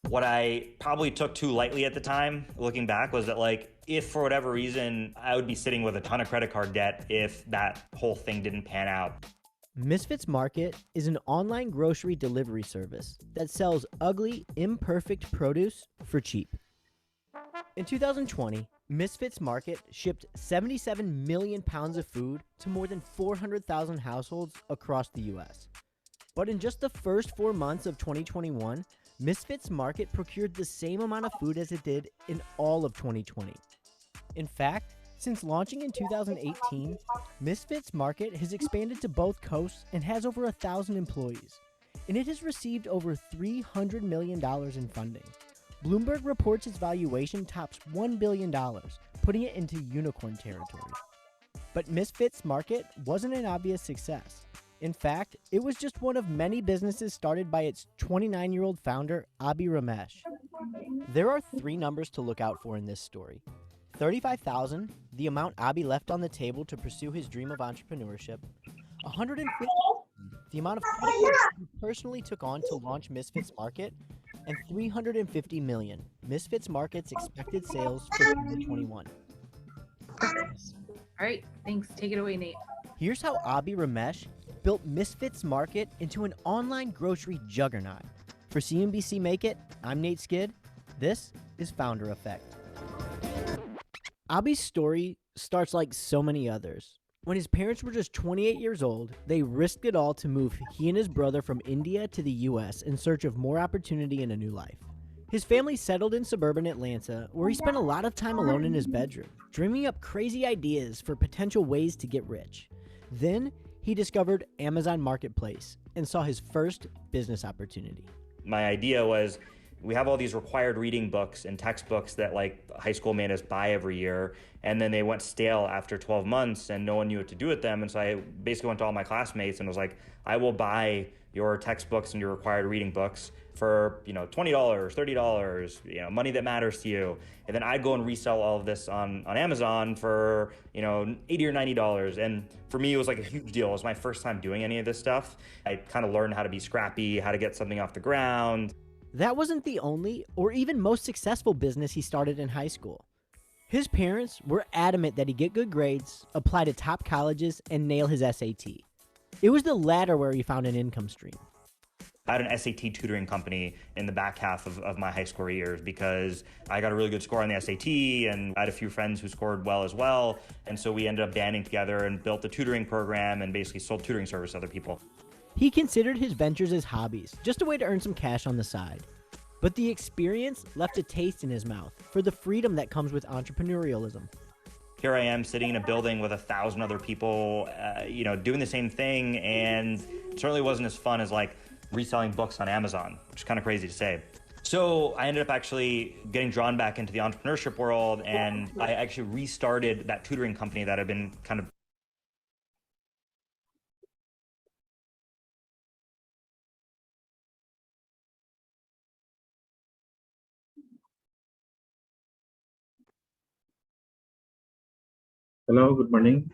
What I probably took too lightly at the time, looking back, was that like, if for whatever reason, I would be sitting with a ton of credit card debt if that whole thing didn't pan out. Misfits Market is an online grocery delivery service that sells ugly, imperfect produce for cheap. In 2020, Misfits Market shipped 77 million pounds of food to more than 400,000 households across the US. But in just the first 4 months of 2021, Misfits Market procured the same amount of food as it did in all of 2020. In fact, since launching in 2018, Misfits Market has expanded to both coasts and has over 1,000 employees, and it has received over $300 million in funding. Bloomberg reports its valuation tops $1 billion, putting it into unicorn territory. But Misfits Market wasn't an obvious success. In fact, it was just one of many businesses started by its 29-year-old founder, Abi Ramesh. There are 3 numbers to look out for in this story. 35,000, the amount Abi left on the table to pursue his dream of entrepreneurship. 150, the amount of credit he personally took on to launch Misfits Market. And 350 million, Misfits Market's expected sales for 2021. All right, thanks. Take it away, Nate. Here's how Abi Ramesh built Misfits Market into an online grocery juggernaut. For CNBC Make It, I'm Nate Skid. This is Founder Effect. Abi's story starts like so many others. When his parents were just 28 years old, they risked it all to move he and his brother from India to the US in search of more opportunity and a new life. His family settled in suburban Atlanta, where he spent a lot of time alone in his bedroom, dreaming up crazy ideas for potential ways to get rich. Then, he discovered Amazon Marketplace and saw his first business opportunity. My idea was, we have all these required reading books and textbooks that like high school made us buy every year, and then they went stale after 12 months and no one knew what to do with them. And so I basically went to all my classmates and was like, I will buy your textbooks and your required reading books for, $20, $30, money that matters to you. And then I'd go and resell all of this on Amazon for, $80 or $90. And for me, it was like a huge deal. It was my first time doing any of this stuff. I kind of learned how to be scrappy, how to get something off the ground. That wasn't the only or even most successful business he started in high school. His parents were adamant that he get good grades, apply to top colleges, and nail his SAT. It was the latter where he found an income stream. I had an SAT tutoring company in the back half of my high school years because I got a really good score on the SAT, and I had a few friends who scored well as well. And so we ended up banding together and built a tutoring program and basically sold tutoring service to other people. He considered his ventures as hobbies, just a way to earn some cash on the side. But the experience left a taste in his mouth for the freedom that comes with entrepreneurialism. Here I am sitting in a building with 1,000 other people, doing the same thing, and it certainly wasn't as fun as like reselling books on Amazon, which is kind of crazy to say. So I ended up actually getting drawn back into the entrepreneurship world, and I actually restarted that tutoring company that had been kind of Hello, good morning.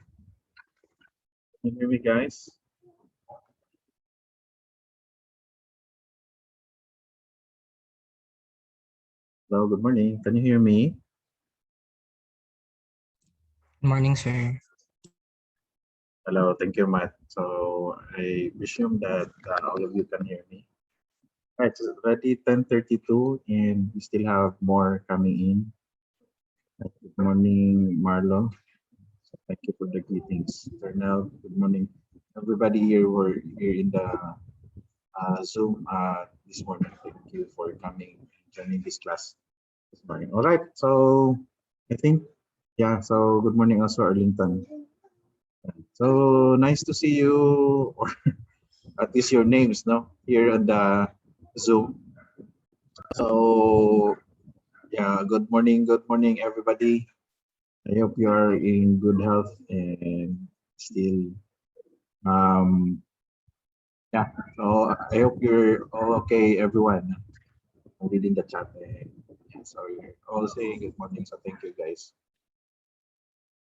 Can you hear me, guys? Hello, good morning. Can you hear me? Good morning, sir. Hello, thank you, Matt. So I presume that all of you can hear me. All right, it's already 10:32 and we still have more coming in. Good morning, Marlo. So thank you for the greetings. Ternell, good morning. Everybody here, we're here in the Zoom this morning. Thank you for coming and joining this class this morning. All right, so I think, yeah, so good morning also, Arlington. So nice to see you, or at least your names, no, here on the Zoom. So yeah, good morning, everybody. I hope you are in good health and still, yeah. So I hope you're all okay, everyone. I'm reading the chat. So you're all saying good morning. So thank you, guys.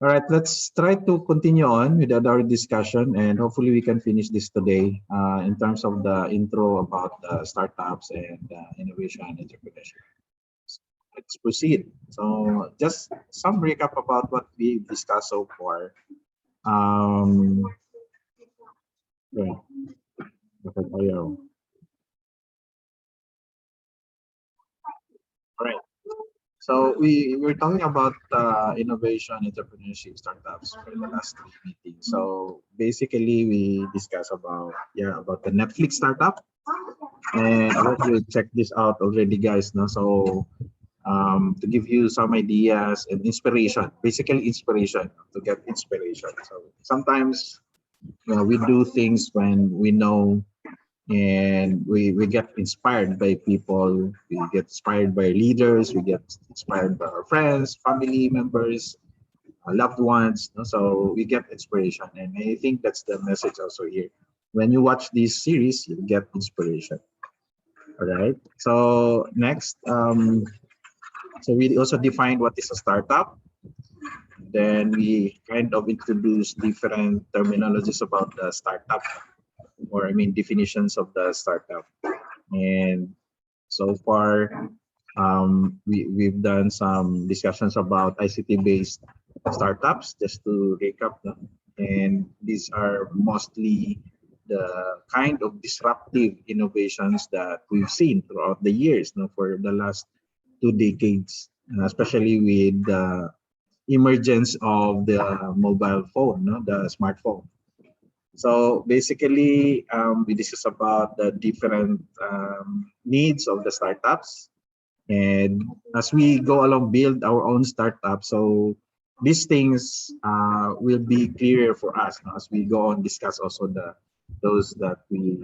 All right, let's try to continue on with our discussion, and hopefully we can finish this today in terms of the intro about startups and innovation and entrepreneurship. Let's proceed. So just some recap about what we discussed so far. Um, yeah, all right. So we were talking about innovation, entrepreneurship, startups for the last three meetings. So basically, we discussed about the Netflix startup, and I hope you check this out already, guys. No, so to give you some ideas and inspiration, basically inspiration to get inspiration. So sometimes we do things when we know and we get inspired by people, we get inspired by leaders, we get inspired by our friends, family members, loved ones. No? So we get inspiration, and I think that's the message also here. When you watch this series, you get inspiration. All right. So next, so we also defined what is a startup. Then we kind of introduced different terminologies about the startup, or I mean definitions of the startup. And so far, we've done some discussions about ICT-based startups, just to recap them. And these are mostly the kind of disruptive innovations that we've seen throughout the years, for the last 2 decades, especially with the emergence of the mobile phone, the smartphone. So basically, we discuss about the different needs of the startups, and as we go along, build our own startup. So these things will be clearer for us as we go on. Discuss also those that we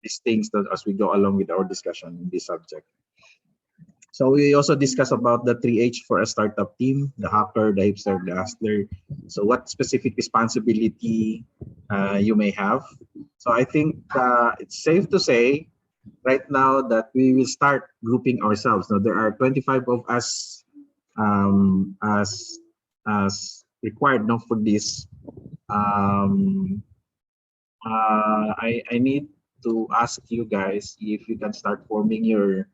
these things that as we go along with our discussion in this subject. So we also discuss about the 3H for a startup team: the hacker, the hipster, the hustler. So what specific responsibility you may have. So I think it's safe to say right now that we will start grouping ourselves. Now there are 25 of us as required now for this. I need to ask you guys if you can start forming your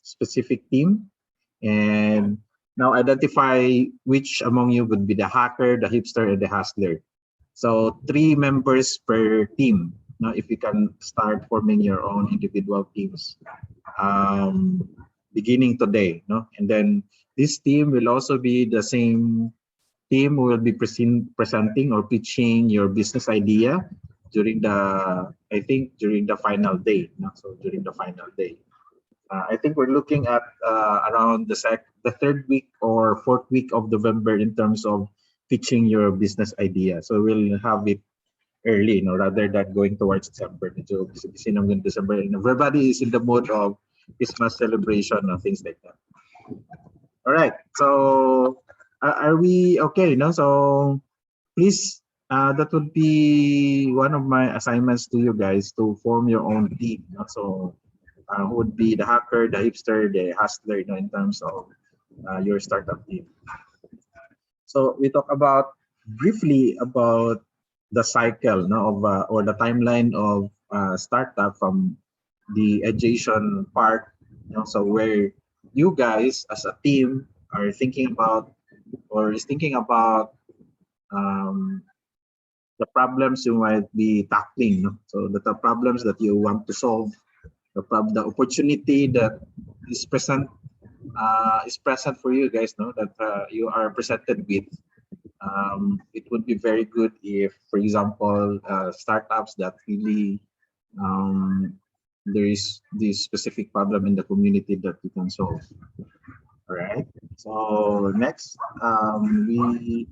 specific team, and now identify which among you would be the hacker, the hipster, and the hustler. So 3 members per team. Now, if you can start forming your own individual teams, beginning today, and then this team will also be the same team who will be presenting or pitching your business idea during the final day. So during the final day. I think we're looking at around the third week or fourth week of November in terms of pitching your business idea. So we'll have it early, rather than going towards December. So December, and everybody is in the mood of Christmas celebration and things like that. All right. So are we okay? So please, that would be one of my assignments to you guys, to form your own team. So who would be the hacker, the hipster, the hustler, in terms of your startup team. So we talk about briefly about the cycle of or the timeline of startup from the education part. So where you guys as a team are thinking about or is thinking about the problems you might be tackling. So the problems that you want to solve, the opportunity that is present for you guys, that you are presented with. It would be very good if, for example, startups that really there is this specific problem in the community that we can solve. All right. So next, we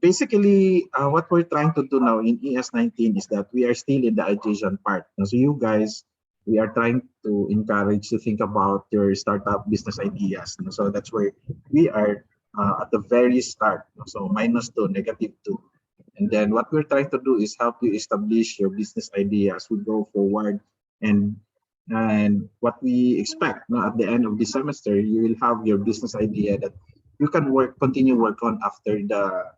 basically what we're trying to do now in ES19 is that we are still in the education part. So you guys, we are trying to encourage to think about your startup business ideas. So that's where we are at the very start. So -2, -2. And then what we're trying to do is help you establish your business idea as we go forward and And what we expect at the end of the semester, you will have your business idea that you can continue work on after the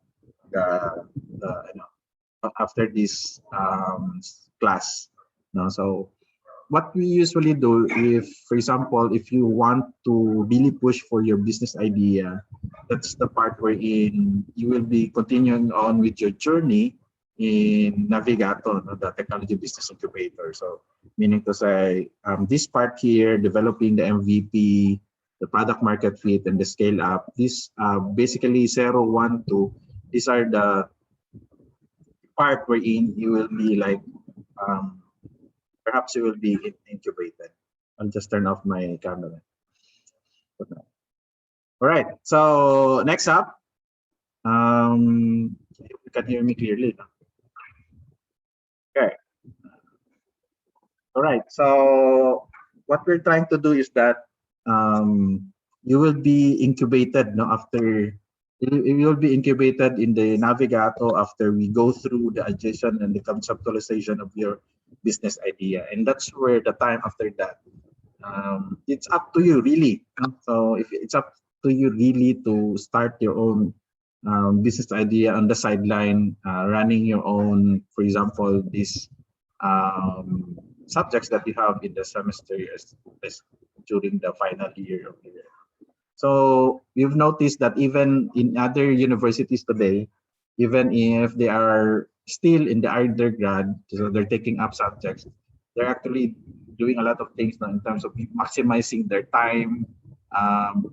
after this class. No, so what we usually do, if for example, if you want to really push for your business idea, that's the part wherein you will be continuing on with your journey in Navigato, no, the technology business incubator. So meaning to say, this part here, developing the MVP, the product market fit, and the scale up, this basically 0, 1, 2, these are the part wherein you will be like, um, perhaps you will be incubated. I'll just turn off my camera. All right. So next up, you can hear me clearly. No? Okay. All right. So what we're trying to do is that you will be incubated. No, after you will be incubated in the Navigato after we go through the adjacent and the conceptualization of your business idea, and that's where the time after that. It's up to you really. So if it's up to you really to start your own business idea on the sideline, running your own, for example, these subjects that you have in the semester as during the final year of the year. So we've noticed that even in other universities today, even if they are still in the undergrad, so they're taking up subjects, they're actually doing a lot of things now in terms of maximizing their time. Um,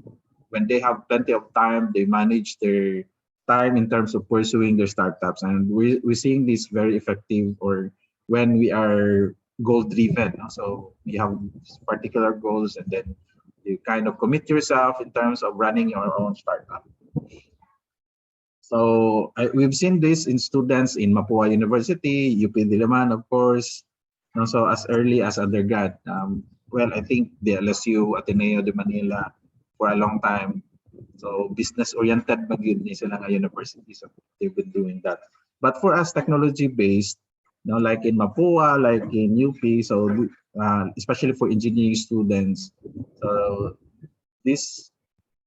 when they have plenty of time, they manage their time in terms of pursuing their startups. And we're seeing this very effective or when we are goal driven. So we have particular goals and then you kind of commit yourself in terms of running your own startup. So we've seen this in students in Mapua University, UP Diliman, of course, also as early as undergrad. Well, I think the LSU, Ateneo de Manila, for a long time. So business-oriented mag-yun ni sila nga university. So they've been doing that. But for us, technology-based, like in Mapua, like in UP, so especially for engineering students, so this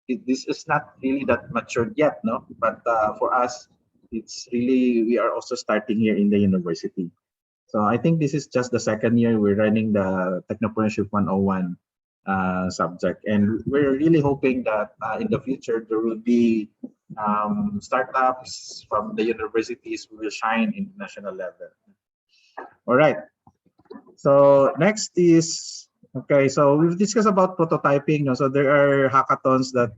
is not really that matured yet, no? But for us, it's really, we are also starting here in the university. So I think this is just the second year we're running the Technopreneurship 101 subject. And we're really hoping that in the future, there will be startups from the universities who will shine in the national level. All right. So next is, okay, so we've discussed about prototyping. So there are hackathons that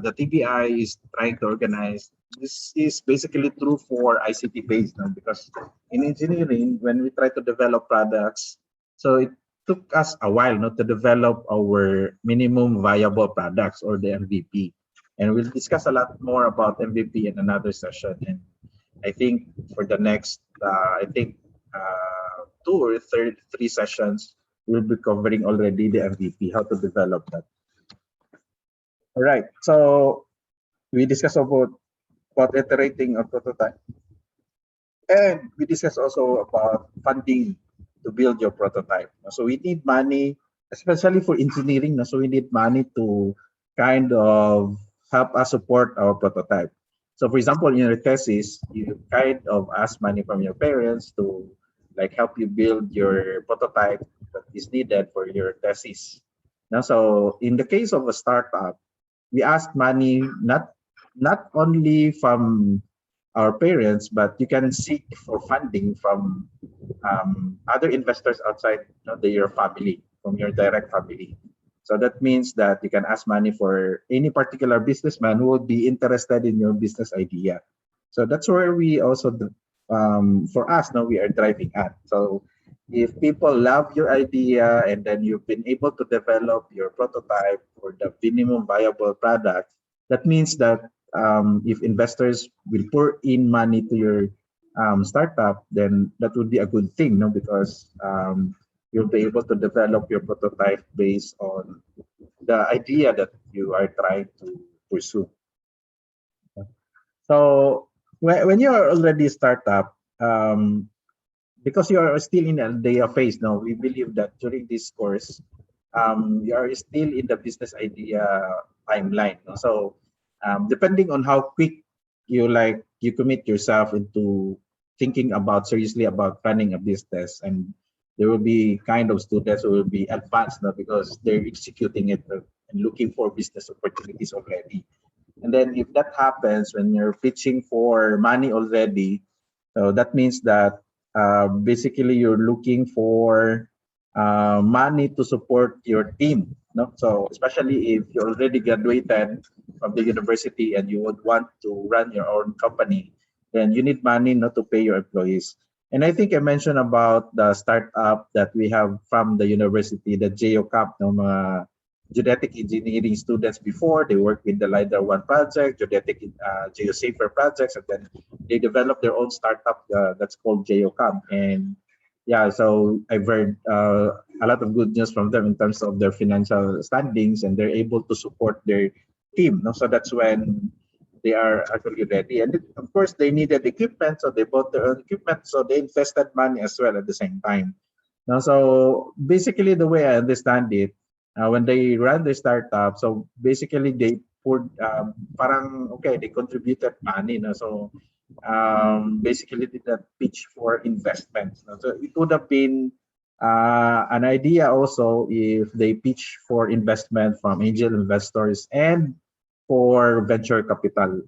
the TBI is trying to organize. This is basically true for ICT based now because in engineering, when we try to develop products, so it took us a while not to develop our minimum viable products or the MVP. And we'll discuss a lot more about MVP in another session. And I think for the next, two or three sessions, we'll be covering already the MVP, how to develop that. All right, so we discussed about iterating a prototype. And we discussed also about funding to build your prototype. So we need money, especially for engineering. So we need money to kind of help us support our prototype. So for example, in your thesis, you kind of ask money from your parents to like help you build your prototype that is needed for your thesis. Now, so in the case of a startup, we ask money not only from our parents, but you can seek for funding from other investors outside your family, from your direct family. So that means that you can ask money for any particular businessman who would be interested in your business idea. So that's where we also, for us, now we are driving at. So if people love your idea and then you've been able to develop your prototype or the minimum viable product, that means that if investors will pour in money to your startup, then that would be a good thing, no? Because you'll be able to develop your prototype based on the idea that you are trying to pursue. So when you are already a startup, because you are still in the idea phase. No, we believe that during this course, you are still in the business idea timeline. No? So depending on how quick you commit yourself into thinking about seriously about running a business, and there will be kind of students who will be advanced now because they're executing it and looking for business opportunities already. And then if that happens when you're pitching for money already, so that means that basically you're looking for money to support your team. No? So especially if you already graduated from the university and you would want to run your own company, then you need money not to pay your employees. And I think I mentioned about the startup that we have from the university, the JOCAP, no, mga genetic engineering students before. They work with the LIDAR 1 project, genetic geosafer projects, and then they develop their own startup that's called JOCAP. And yeah, so I've heard a lot of good news from them in terms of their financial standings, and they're able to support their team. No? So that's when they are actually ready. And of course, they needed equipment, so they bought their own equipment. So they invested money as well at the same time. Now, so basically, the way I understand it, when they run the startup, so basically they poured, parang okay, they contributed money. No? So basically did that pitch for investments. No? So it would have been an idea also if they pitch for investment from angel investors and for venture capital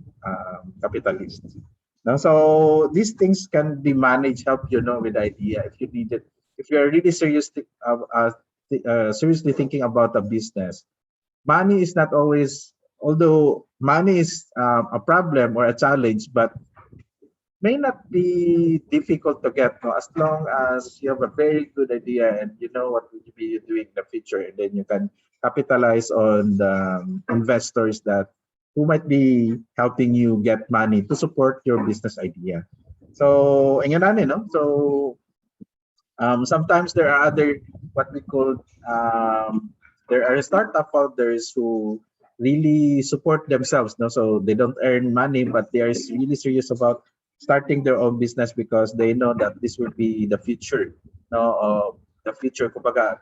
capitalists. Now, so these things can be managed, help you know with the idea if you need it. If you are really seriously thinking about a business, money is not always, although money is a problem or a challenge, but may not be difficult to get, no, as long as you have a very good idea and you know what will you be doing in the future, and then you can capitalize on the investors that who might be helping you get money to support your business idea. So, and yun na, no? So sometimes there are other what we call there are startup founders who really support themselves. No, so they don't earn money, but they are really serious about starting their own business because they know that this will be the future. No, the future. Kumbaga,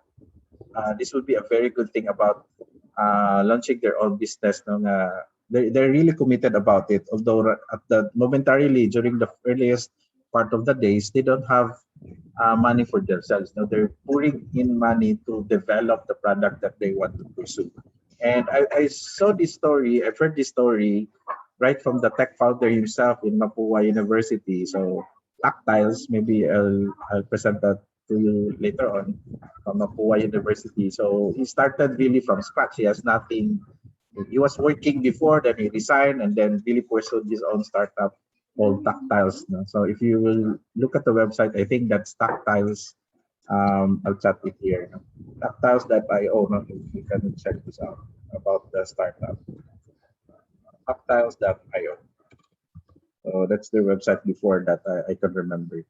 this would be a very good thing about launching their own business. No, they're really committed about it. Although at the momentarily during the earliest part of the days, they don't have money for themselves. Now they're pouring in money to develop the product that they want to pursue. And I saw this story, I've heard this story right from the tech founder himself in Mapua University. So Tactiles, maybe I'll present that to you later on from Mapua University. So he started really from scratch. He has nothing. He was working before, then he resigned, and then really pursued his own startup called Tactiles. No? So if you will look at the website, I think that's Tactiles. I'll chat it here. No? Tactiles.io. No? You can check this out about the startup. Tactiles.io. So that's their website before that I can remember.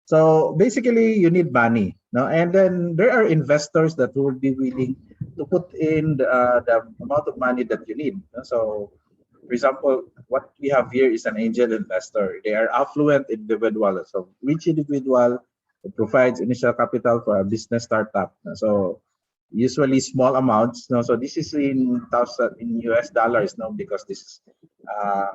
So basically, you need money, no? And then there are investors that will be willing to put in the amount of money that you need. No? So, for example, what we have here is an angel investor. They are affluent individual. So, which individual provides initial capital for a business startup? So, usually small amounts. No, so this is in US dollars, no, because this is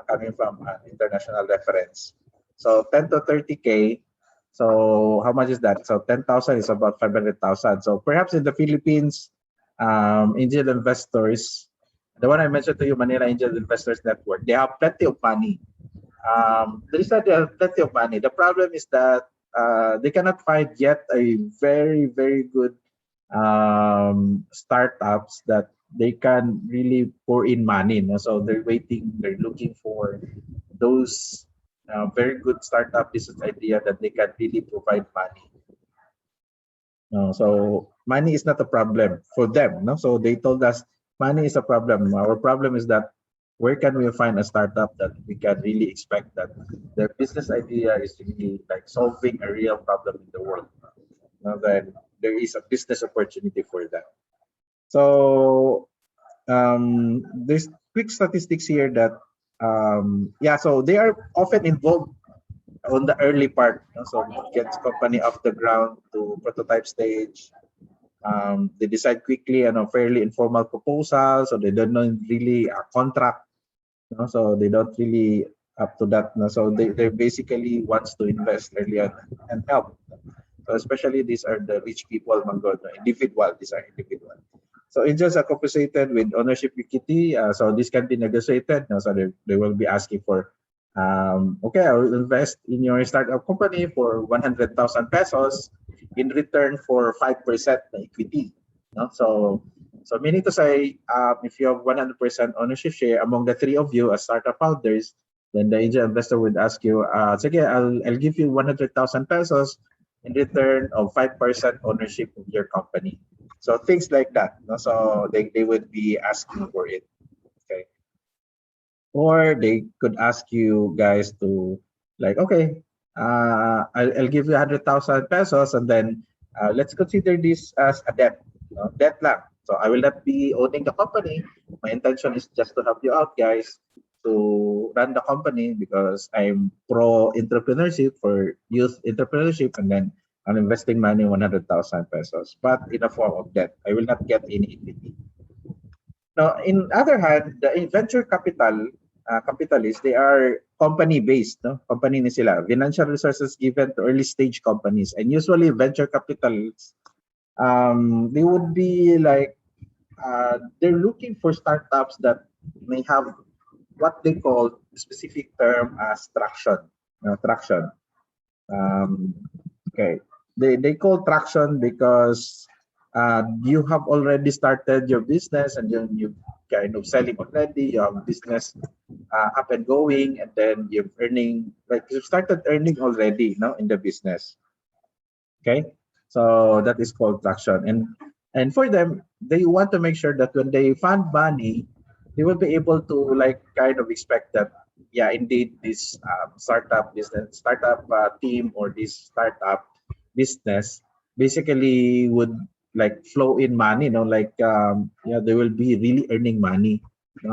coming from an international reference. So 10 to 30K. So how much is that? So 10,000 is about 500,000. So perhaps in the Philippines, angel investors, the one I mentioned to you, Manila Angel Investors Network, they have plenty of money. There is they have plenty of money. The problem is that they cannot find yet a very, very good startups that they can really pour in money. No? So they're waiting, they're looking for those very good startup business idea that they can really provide money. No, so money is not a problem for them. No, so they told us money is a problem. Our problem is that where can we find a startup that we can really expect that their business idea is really like solving a real problem in the world. Now then there is a business opportunity for that. So there's quick statistics here that yeah, so they are often involved on the early part. So gets company off the ground to prototype stage. They decide quickly on a fairly informal proposal, so they don't know really a contract. So they don't really up to that. So they basically wants to invest early on and help. So especially these are the rich people, Manggod, individual. These are individual. So angels are compensated with ownership equity. So this can be negotiated. So they will be asking for, okay, I will invest in your startup company for 100,000 pesos in return for 5% equity. So meaning to say, if you have 100% ownership share among the three of you as startup founders, then the angel investor would ask you, sige, I'll give you 100,000 pesos in return of 5% ownership of your company. So things like that. So they would be asking for it. Okay. Or they could ask you guys to like, okay, I'll give you 100,000 pesos and then let's consider this as a debt, debt lang. So I will not be owning the company. My intention is just to help you out, guys, to run the company because I'm pro entrepreneurship for youth entrepreneurship, and then I'm investing money 100,000 pesos, but in a form of debt. I will not get any equity. Now, in other hand, the venture capital capitalists, they are company based, no? Company ni sila. Financial resources given to early stage companies, and usually venture capitalists, they would be like they're looking for startups that may have what they call specific term as traction. Traction. Um, okay, they call traction because you have already started your business and then you kind of selling already. You have business up and going, and then you're earning like you started earning already, in the business. Okay, so that is called traction, and for them, they want to make sure that when they fund money, they will be able to like kind of expect that, yeah, indeed, this startup team or this startup business basically would like flow in money, like they will be really earning money.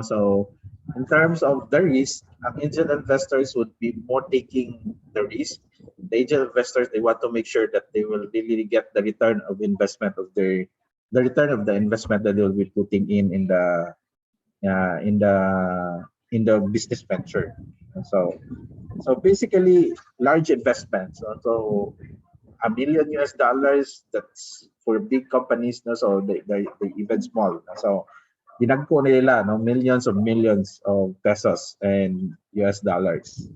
So in terms of the risk, angel investors would be more taking the risk. The angel investors, they want to make sure that they will really get the return of investment of the return of the investment that they will be putting in the uh, in the in the business venture. So basically large investments. So $1 million, that's for big companies, so they even small. So dinagko nila, millions of pesos and US dollars.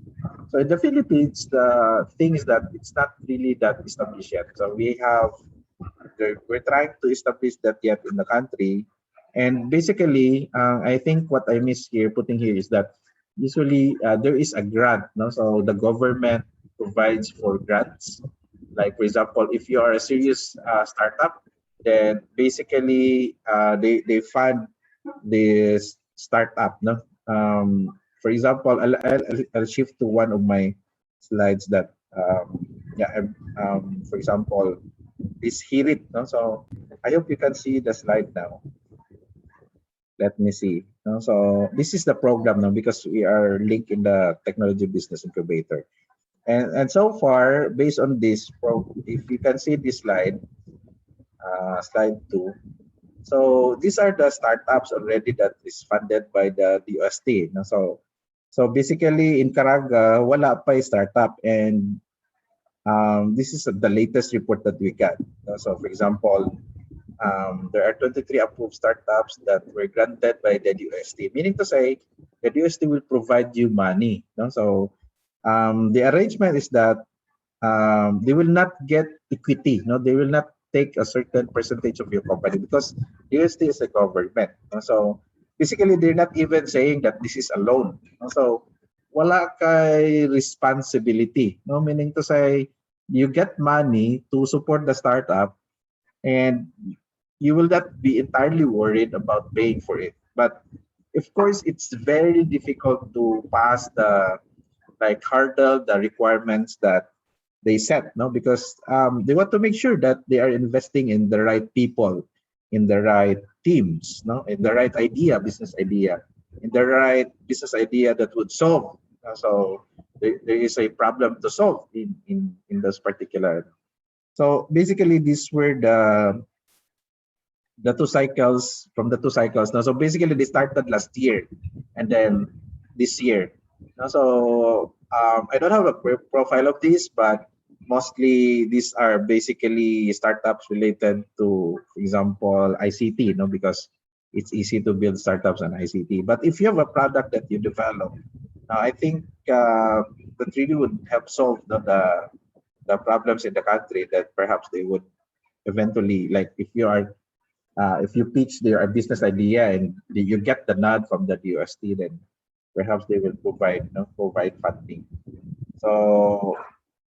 So in the Philippines, the thing is that it's not really that established yet. So we're trying to establish that yet in the country. And basically, I think what I miss here, putting here, is that usually there is a grant. So the government provides for grants. Like, for example, if you are a serious startup, then basically they fund this startup. No, for example, I'll shift to one of my slides that for example, this Hirit. No? So I hope you can see the slide now. Let me see. No? So this is the program now because we are linked in the technology business incubator. And so far, based on this, if you can see this slide, slide 2. So these are the startups already that is funded by the DOST. No? So basically in Caraga, wala pa startup, and this is the latest report that we got. So for example, there are 23 approved startups that were granted by the DOST, meaning to say the DOST will provide you money. So the arrangement is that they will not get equity. They will not take a certain percentage of your company because DOST is a government. So basically, they're not even saying that this is a loan. So wala kay responsibility. Meaning to say you get money to support the startup, and you will not be entirely worried about paying for it. But of course, it's very difficult to pass the hurdle, the requirements that they set, because they want to make sure that they are investing in the right people, in the right teams, in the right idea, business idea, in the right business idea that would solve So there is a problem to solve in this particular. So basically, these were the two cycles from the two cycles. Now, so basically, they started last year, and then this year. Now, so I don't have a profile of this, but mostly these are basically startups related to, for example, ICT. Because it's easy to build startups on ICT. But if you have a product that you develop, I think that really would help solve the problems in the country that perhaps they would eventually, like if you pitch their business idea and you get the nod from the DOST, then perhaps they will provide funding. So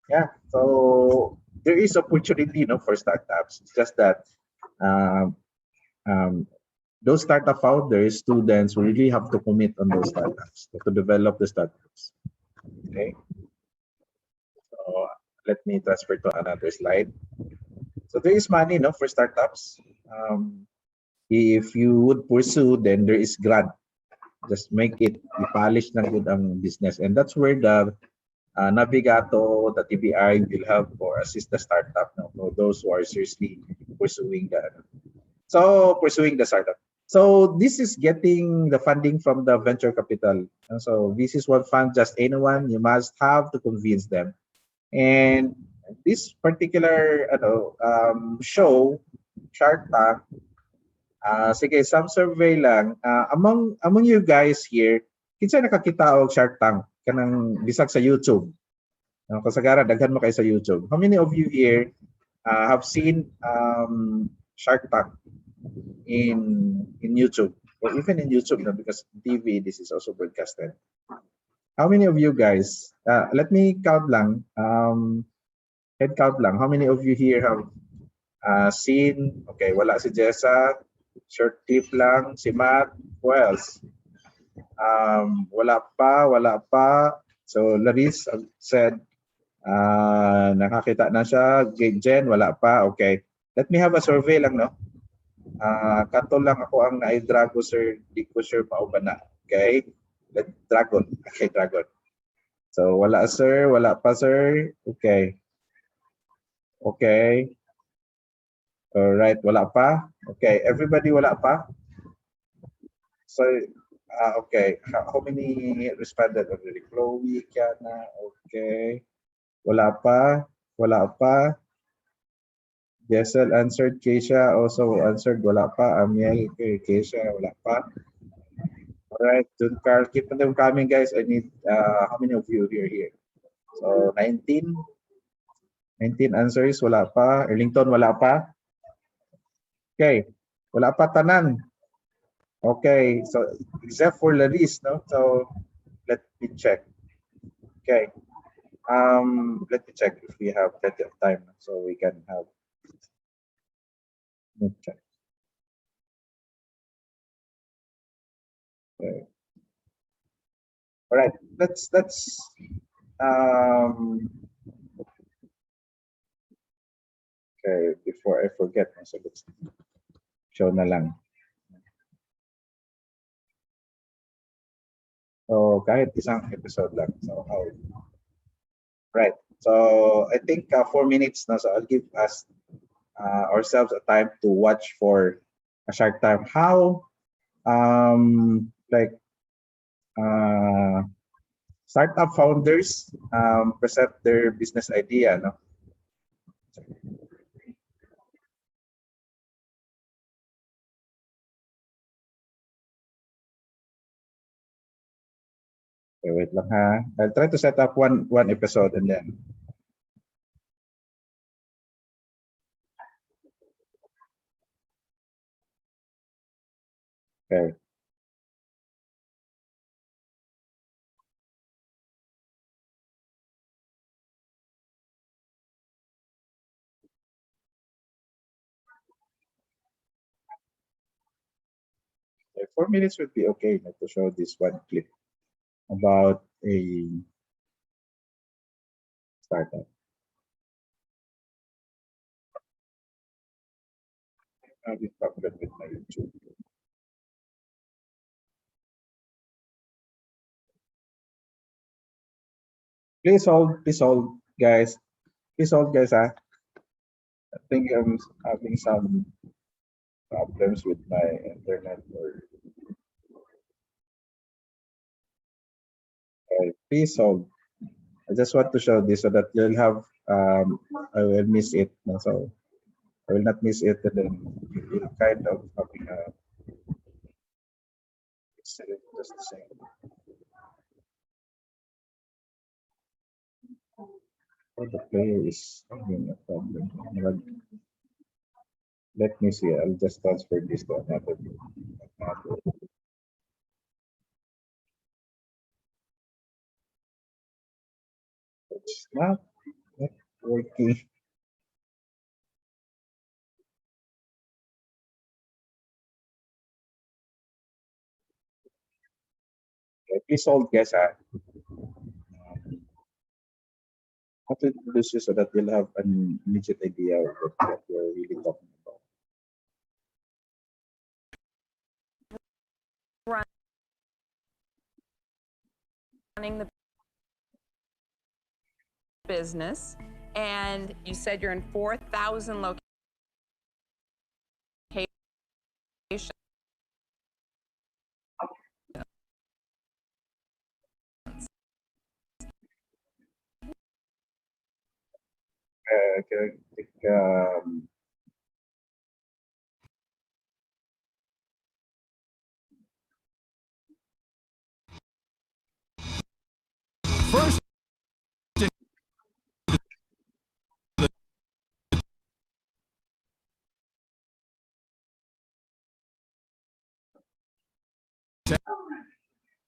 yeah, so there is opportunity, for startups. It's just that um, um, those startup founders, students really have to commit on those startups to develop the startups. Okay, so let me transfer to another slide. So there is money, for startups. If you would pursue, then there is grant. Just make it, i-polish na good ang business. And that's where the Navigato, the TBI will help or assist the startup, for those who are seriously pursuing the startup. So this is getting the funding from the venture capital. And so this is what fund just anyone, you must have to convince them. And this particular show, Shark Tank, sige, some survey lang. Among you guys here, kinsa nakakita og Shark Tank kanang bisag sa YouTube? Kasagaran daghan mo kayo sa YouTube. How many of you here have seen Shark Tank in YouTube, or even in YouTube, because TV this is also broadcasted? How many of you guys? Let me count lang. Head count lang. How many of you here have seen? Okay, wala si Jessa. Short tip lang. Si Matt. Who else? Wala pa. So Laris said nakakita na siya. Jen, wala pa. Okay. Let me have a survey lang, no? Kato lang ako ang na-drago, sir. Di ko sure pa ba na. Okay. Dragon. Okay, Dragon. So wala, sir. Wala pa, sir. Okay. Okay. All right. Wala pa. Okay. Everybody wala pa? So, okay. How many responded already? Chloe, Kiana, okay. Wala pa. Jessel answered. Keisha also answered. Wala pa. Amiel, okay. Keisha, wala pa. All right. Carl, keep them coming, guys. I need, how many of you here? So, 19 answers. Wala pa. Erlington, wala pa. Okay. Wala pa tanan. Okay, so except for Laris, no? So let me check. Okay. Let me check if we have plenty of time so we can have. Let me check. Okay. All right. Let's okay, before I forget, so let's show na lang. So kahit isang episode lang. So how? Right. So I think 4 minutes now. So I'll give us ourselves a time to watch for a Shark Tank. How startup founders present their business idea, no? Okay, wait lang ha. I'll try to set up one episode and then. Okay. Okay, 4 minutes would be okay to show this one clip about a startup. I'll be talking with my YouTube. please hold, guys. Please hold, guys. I think I'm having some problems with my internet. Or please hold. I just want to show this so that you'll have. I will miss it. No? So I will not miss it, and then you'll kind of having a. It's just the same. Oh, the player is having a problem. Let me see. I'll just transfer this to another. It's not working. Okay, please hold, guys. How to introduce you so that you'll have an immediate idea of what we're really talking about. Running the business, and you said you're in 4,000 locations. Can I take, First,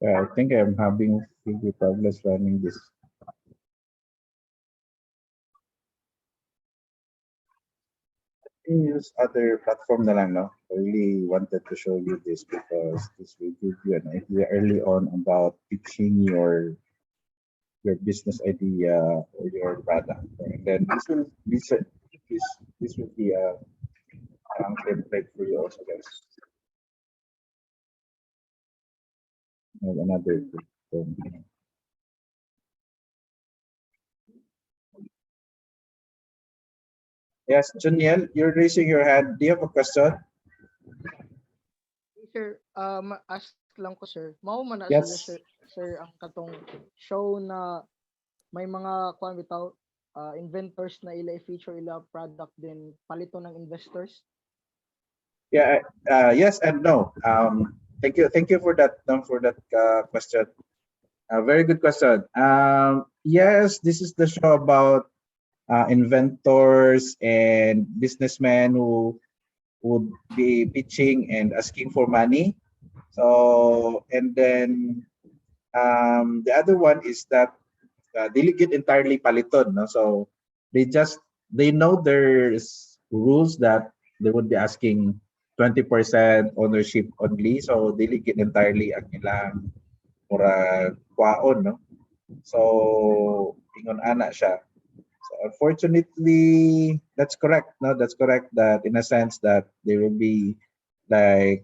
I think I'm having few problems running this. Use other platform na lang, no? I really wanted to show you this because this will give you an idea early on about pitching your business idea or your product. And then this will be a template for you also, guys. I have another platform. Yes, Juniel, you're raising your hand. Do you have a question? Sir, ask lang ko sir. Mao man na Yes. sila sir ang katong show na may mga kuan bitaw inventors na ila i-feature ila product din palito ng investors. Yeah. Yes and no. Thank you for that. Question. Very good question. Yes, this is the show about inventors and businessmen who would be pitching and asking for money. So, and then the other one is that delegate entirely paliton. No? So they know there's rules that they would be asking 20% ownership only. So delegate entirely ang ilang mura kwaon, no? So ingon ana siya. So unfortunately, that's correct. No, that's correct. That in a sense that they will be like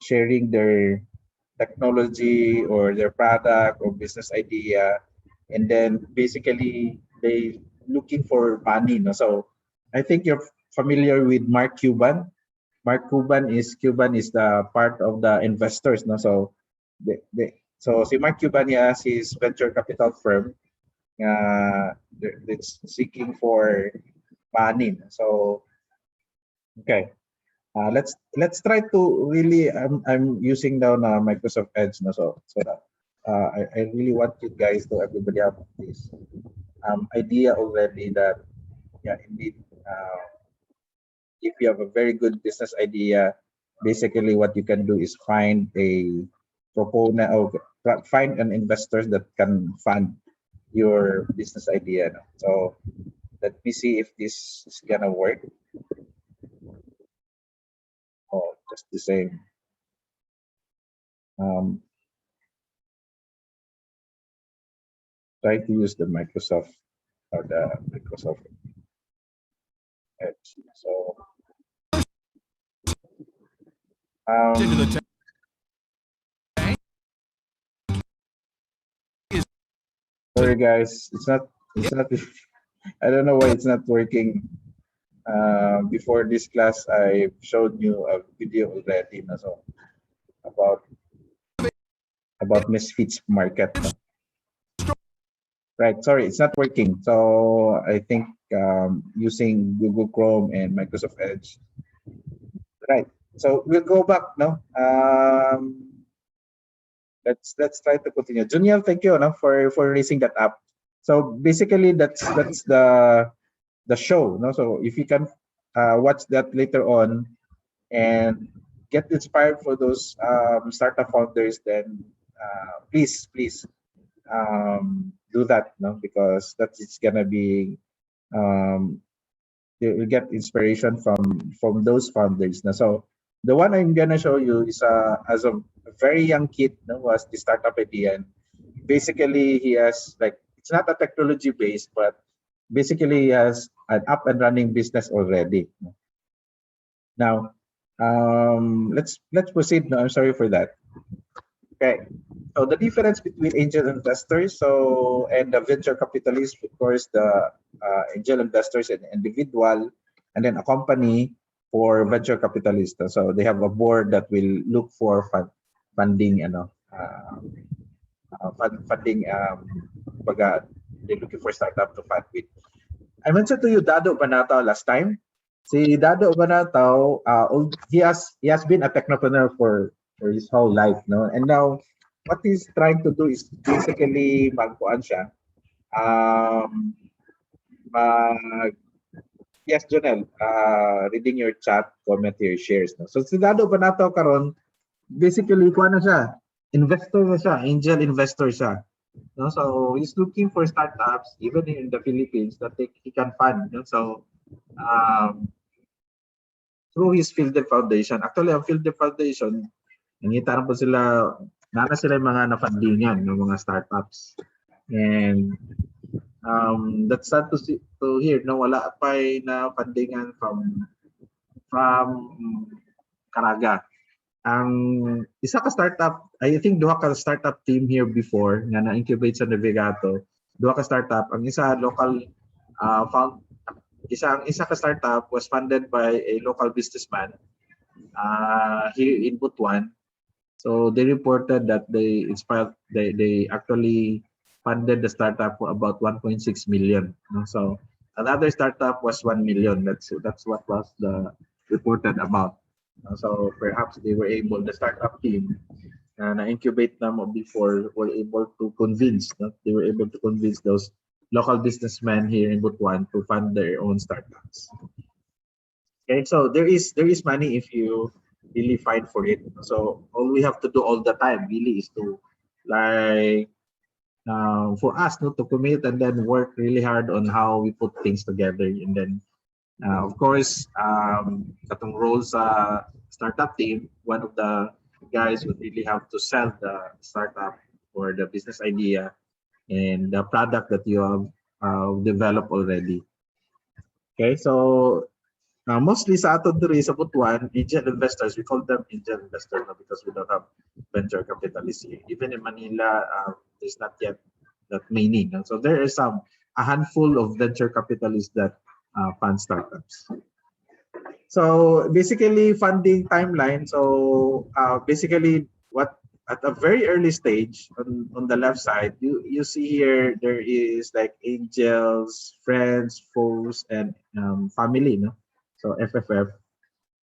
sharing their technology or their product or business idea, and then basically they looking for money. No, so I think you're familiar with Mark Cuban. Mark Cuban is the part of the investors. No, so so si Mark Cuban has his venture capital firm. It's seeking for money. So okay, let's try to really. I'm using now Microsoft Edge now, so that I really want you guys to everybody have this idea already that yeah, indeed, if you have a very good business idea, basically what you can do is find a proponent or find an investor that can fund your business idea. No? So let me see if this is gonna work. Oh, just the same. Try to use the Microsoft or the Microsoft Edge. So into the tank is Sorry guys, it's not I don't know why it's not working. Before this class I showed you a video already no? So about Misfits Market. No? Right, sorry, it's not working. So I think using Google Chrome and Microsoft Edge. Right. So we'll go back now. Let's try to continue. Junior, thank you no, for raising that up. So basically that's the show. No? So if you can watch that later on and get inspired for those startup founders, then please do that, no? Because that is gonna be you get inspiration from those founders. No? So the one I'm gonna show you is as a very young kid, no, was the startup idea. And basically he has like it's not a technology based, but basically he has an up and running business already. Now let's proceed. No, I'm sorry for that. Okay. So the difference between angel investors and the venture capitalists, of course, the angel investors and individual, and then a company for venture capitalists. So they have a board that will look for funding, funding. They're looking for startup to fund with. I mentioned to you Dado Banatao last time. Si Dado Banatao, he has been a technopreneur for his whole life, no? And now what he's trying to do is basically magkuan siya. Yes, Jonel, reading your chat, comment here, shares. No? So si Dado Banatao karon, basically kuan na siya, investor na siya, angel investor siya. No? So he's looking for startups even in the Philippines that he can fund. No? So through his Fielder Foundation, actually ang Fielder Foundation, nangita po sila, nana sila yung mga na-fundingan ng mga startups. And that's sad to hear no wala pa na fundingan from Caraga. Ang isa ka startup, I think duha ka startup team here before nga na-incubate sa Navigato. Duha ka startup, ang isa local isa ka startup was funded by a local businessman here in Butuan. So they reported that they actually funded the startup for about 1.6 million. So another startup was 1 million. That's what was the reported about. So perhaps they were able, the startup team, na incubate them before were able to convince. They were able to convince those local businessmen here in Butuan to fund their own startups. Okay, so there is money if you really fight for it. So all we have to do all the time really is to like for us to commit and then work really hard on how we put things together. And then of course katong role sa startup team, one of the guys would really have to sell the startup or the business idea and the product that you have developed already. Okay, so mostly sa aton diri sa Butuan, angel investors, we call them angel investors because we don't have venture capitalists here. Even in Manila, there's not yet that many. No? So there is a handful of venture capitalists that fund startups. So basically funding timeline. So basically what at a very early stage on the left side, you see here there is like angels, friends, foes, and family. No? So FFF.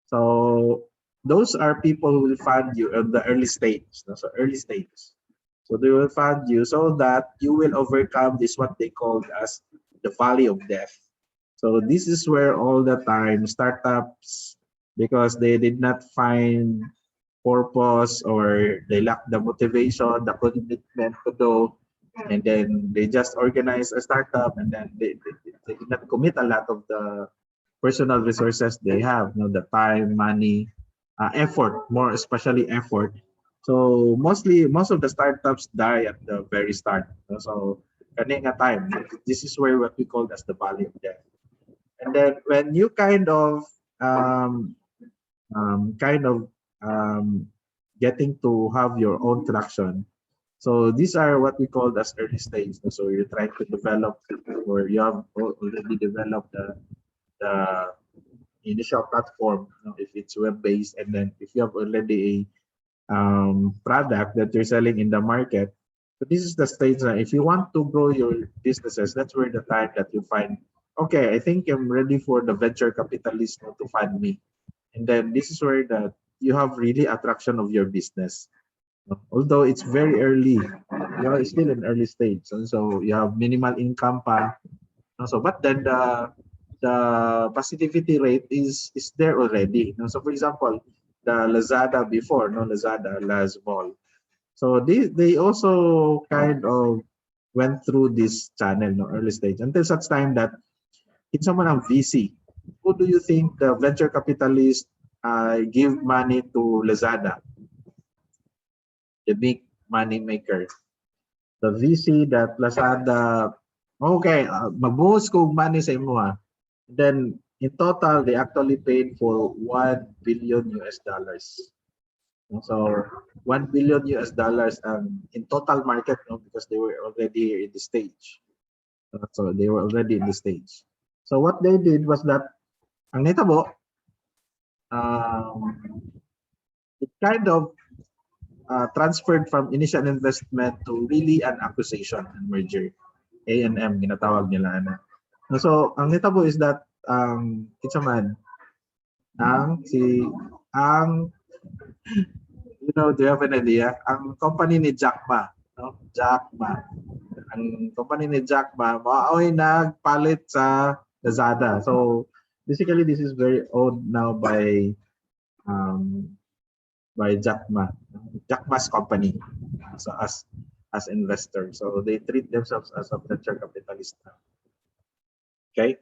So those are people who will fund you on the early stage. No? So early stages. So they will fund you so that you will overcome this what they call as the valley of death. So this is where all the time startups, because they did not find purpose or they lack the motivation, the commitment to do, and then they just organize a startup and then they did not commit a lot of the personal resources they have, the time, money, effort, more especially effort. So most of the startups die at the very start. So kaninga time, this is where what we call as the valley of death. And then when you kind of getting to have your own traction, So these are what we call as early stage. So you're trying to develop, or you have already developed the initial platform, if it's web-based, and then if you have already a product that you're selling in the market. So this is the stage that if you want to grow your businesses, that's where the time that you find, okay, I think I'm ready for the venture capitalist to fund me. And then this is where that you have really attraction of your business. Although it's very early, you're still in early stage. And so you have minimal income pa. So but then the positivity rate is there already. So for example, the Lazada before, Lazada, Laz Mall. So they also kind of went through this channel, early stage, until such time that in someone of VC, who do you think the venture capitalists give money to Lazada, the big money maker? The VC that Lazada, okay, mag-buhos ko money sa imo ha. Then in total, they actually paid for $1 billion US dollars. So $1 billion US dollars in total market, because they were already in the stage. So they were already in the stage. So what they did was that ang nitabo, it kind of transferred from initial investment to really an acquisition and merger. A&M, ginatawag nila. So ang nitabo is that it's a man. Do you have an idea? Ang company ni Jack Ma, Jack Ma. Ang company ni Jack Ma, maoy nagpalit sa Lazada. So basically, this is very owned now by Jack Ma, Jack Ma's company, so as investors. So they treat themselves as a venture capitalist now. Okay.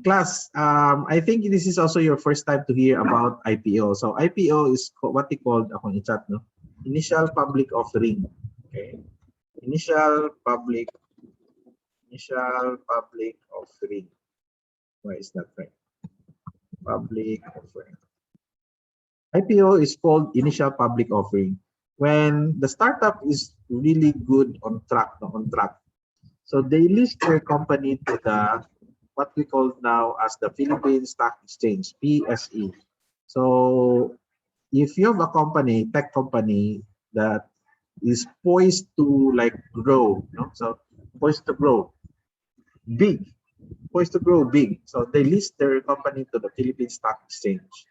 Class, I think this is also your first time to hear about IPO. So IPO is what they called initial public offering. Okay, initial public offering. Why is that right? Public offering. IPO is called initial public offering when the startup is really good on track. So they list their company to the what we call now as the Philippine Stock Exchange, PSE. So if you have a company, tech company that is poised to grow, so poised to grow big. So they list their company to the Philippine Stock Exchange.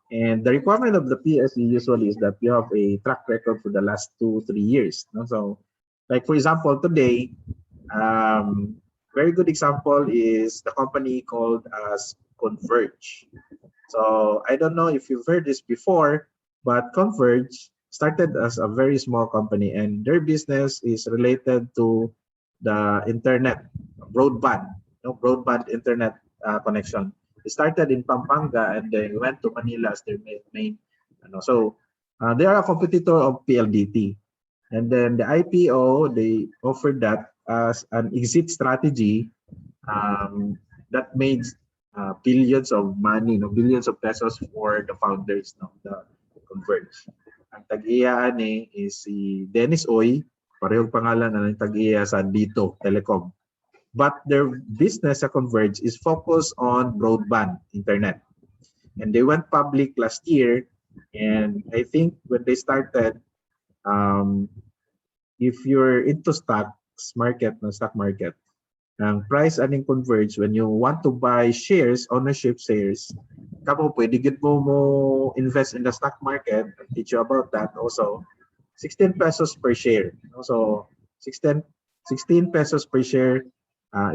And the requirement of the PSE usually is that you have a track record for the last 2-3 years. So like for example, today, very good example is the company called as Converge. So I don't know if you've heard this before, but Converge started as a very small company, and their business is related to the internet, broadband internet connection. They started in Pampanga and then went to Manila as their main. So they are a competitor of PLDT. And then the IPO, they offered that as an exit strategy that made billions of money, billions of pesos for the founders of the Converge. Ang tag-iya is si Dennis Oy, parehong pangalan ng tag-iya sa Dito Telecom. But their business sa Converge is focused on broadband internet. And they went public last year, and I think when they started, if you're into stock market, ang price aning Converge, when you want to buy shares, ownership shares, kamo pwede gid mo invest in the stock market. I'll teach you about that also. 16 pesos per share. So 16 pesos per share.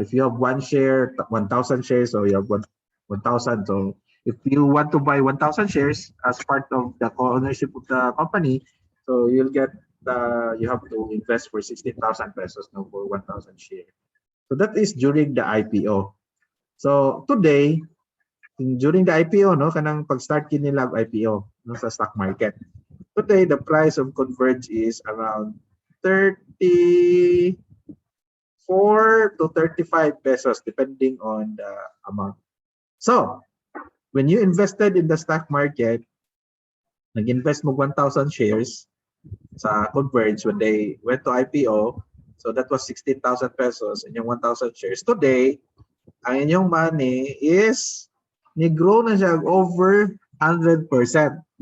If you have one share, 1,000 shares, so you have 1,000. So if you want to buy 1,000 shares as part of the ownership of the company, so you'll get you have to invest for 16,000 pesos for 1,000 shares. So that is during the IPO. So today, during the IPO, kanang pag-start kinila IPO sa stock market. Today, the price of Converge is around 34 to 35 pesos depending on the amount. So, when you invested in the stock market, nag-invest mo 1,000 shares, sa Converge when they went to IPO. So that was 16,000 pesos and yung 1,000 shares. Today, ang inyong money is ni-grow na siya over 100%.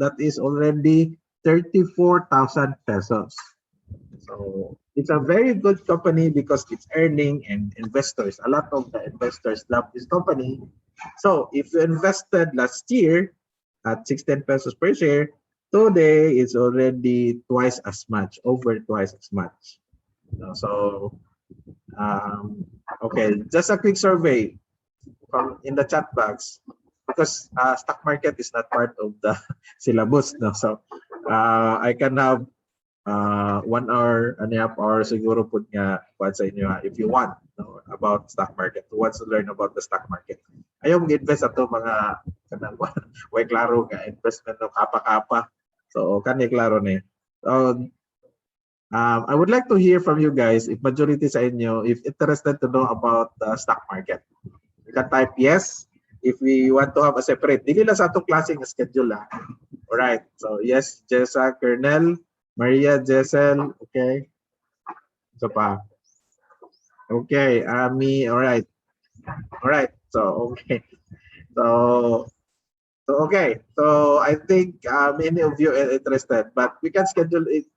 That is already 34,000 pesos. So it's a very good company because it's earning and investors. A lot of the investors love this company. So if you invested last year at 16 pesos per share, today it's already twice as much, over twice as much. So, okay, just a quick survey from in the chat box because stock market is not part of the syllabus. No? So, I can have 1 hour and a half hour siguro po nga sa inyo if you want about stock market. Who wants to learn about the stock market? Ayaw mag-invest ato mga kanang way klaro nga investment no kapa-kapa. So, kanay klaro ni. I would like to hear from you guys if majority sa inyo if interested to know about the stock market. You can type yes if we want to have a separate. Dili lang sa atong klaseng schedule. Alright. So yes, Jessa, Kernel, Maria, Jessel, okay. So pa. Okay, Ami, alright. Alright. So okay. So okay. So I think many of you are interested, but we can schedule it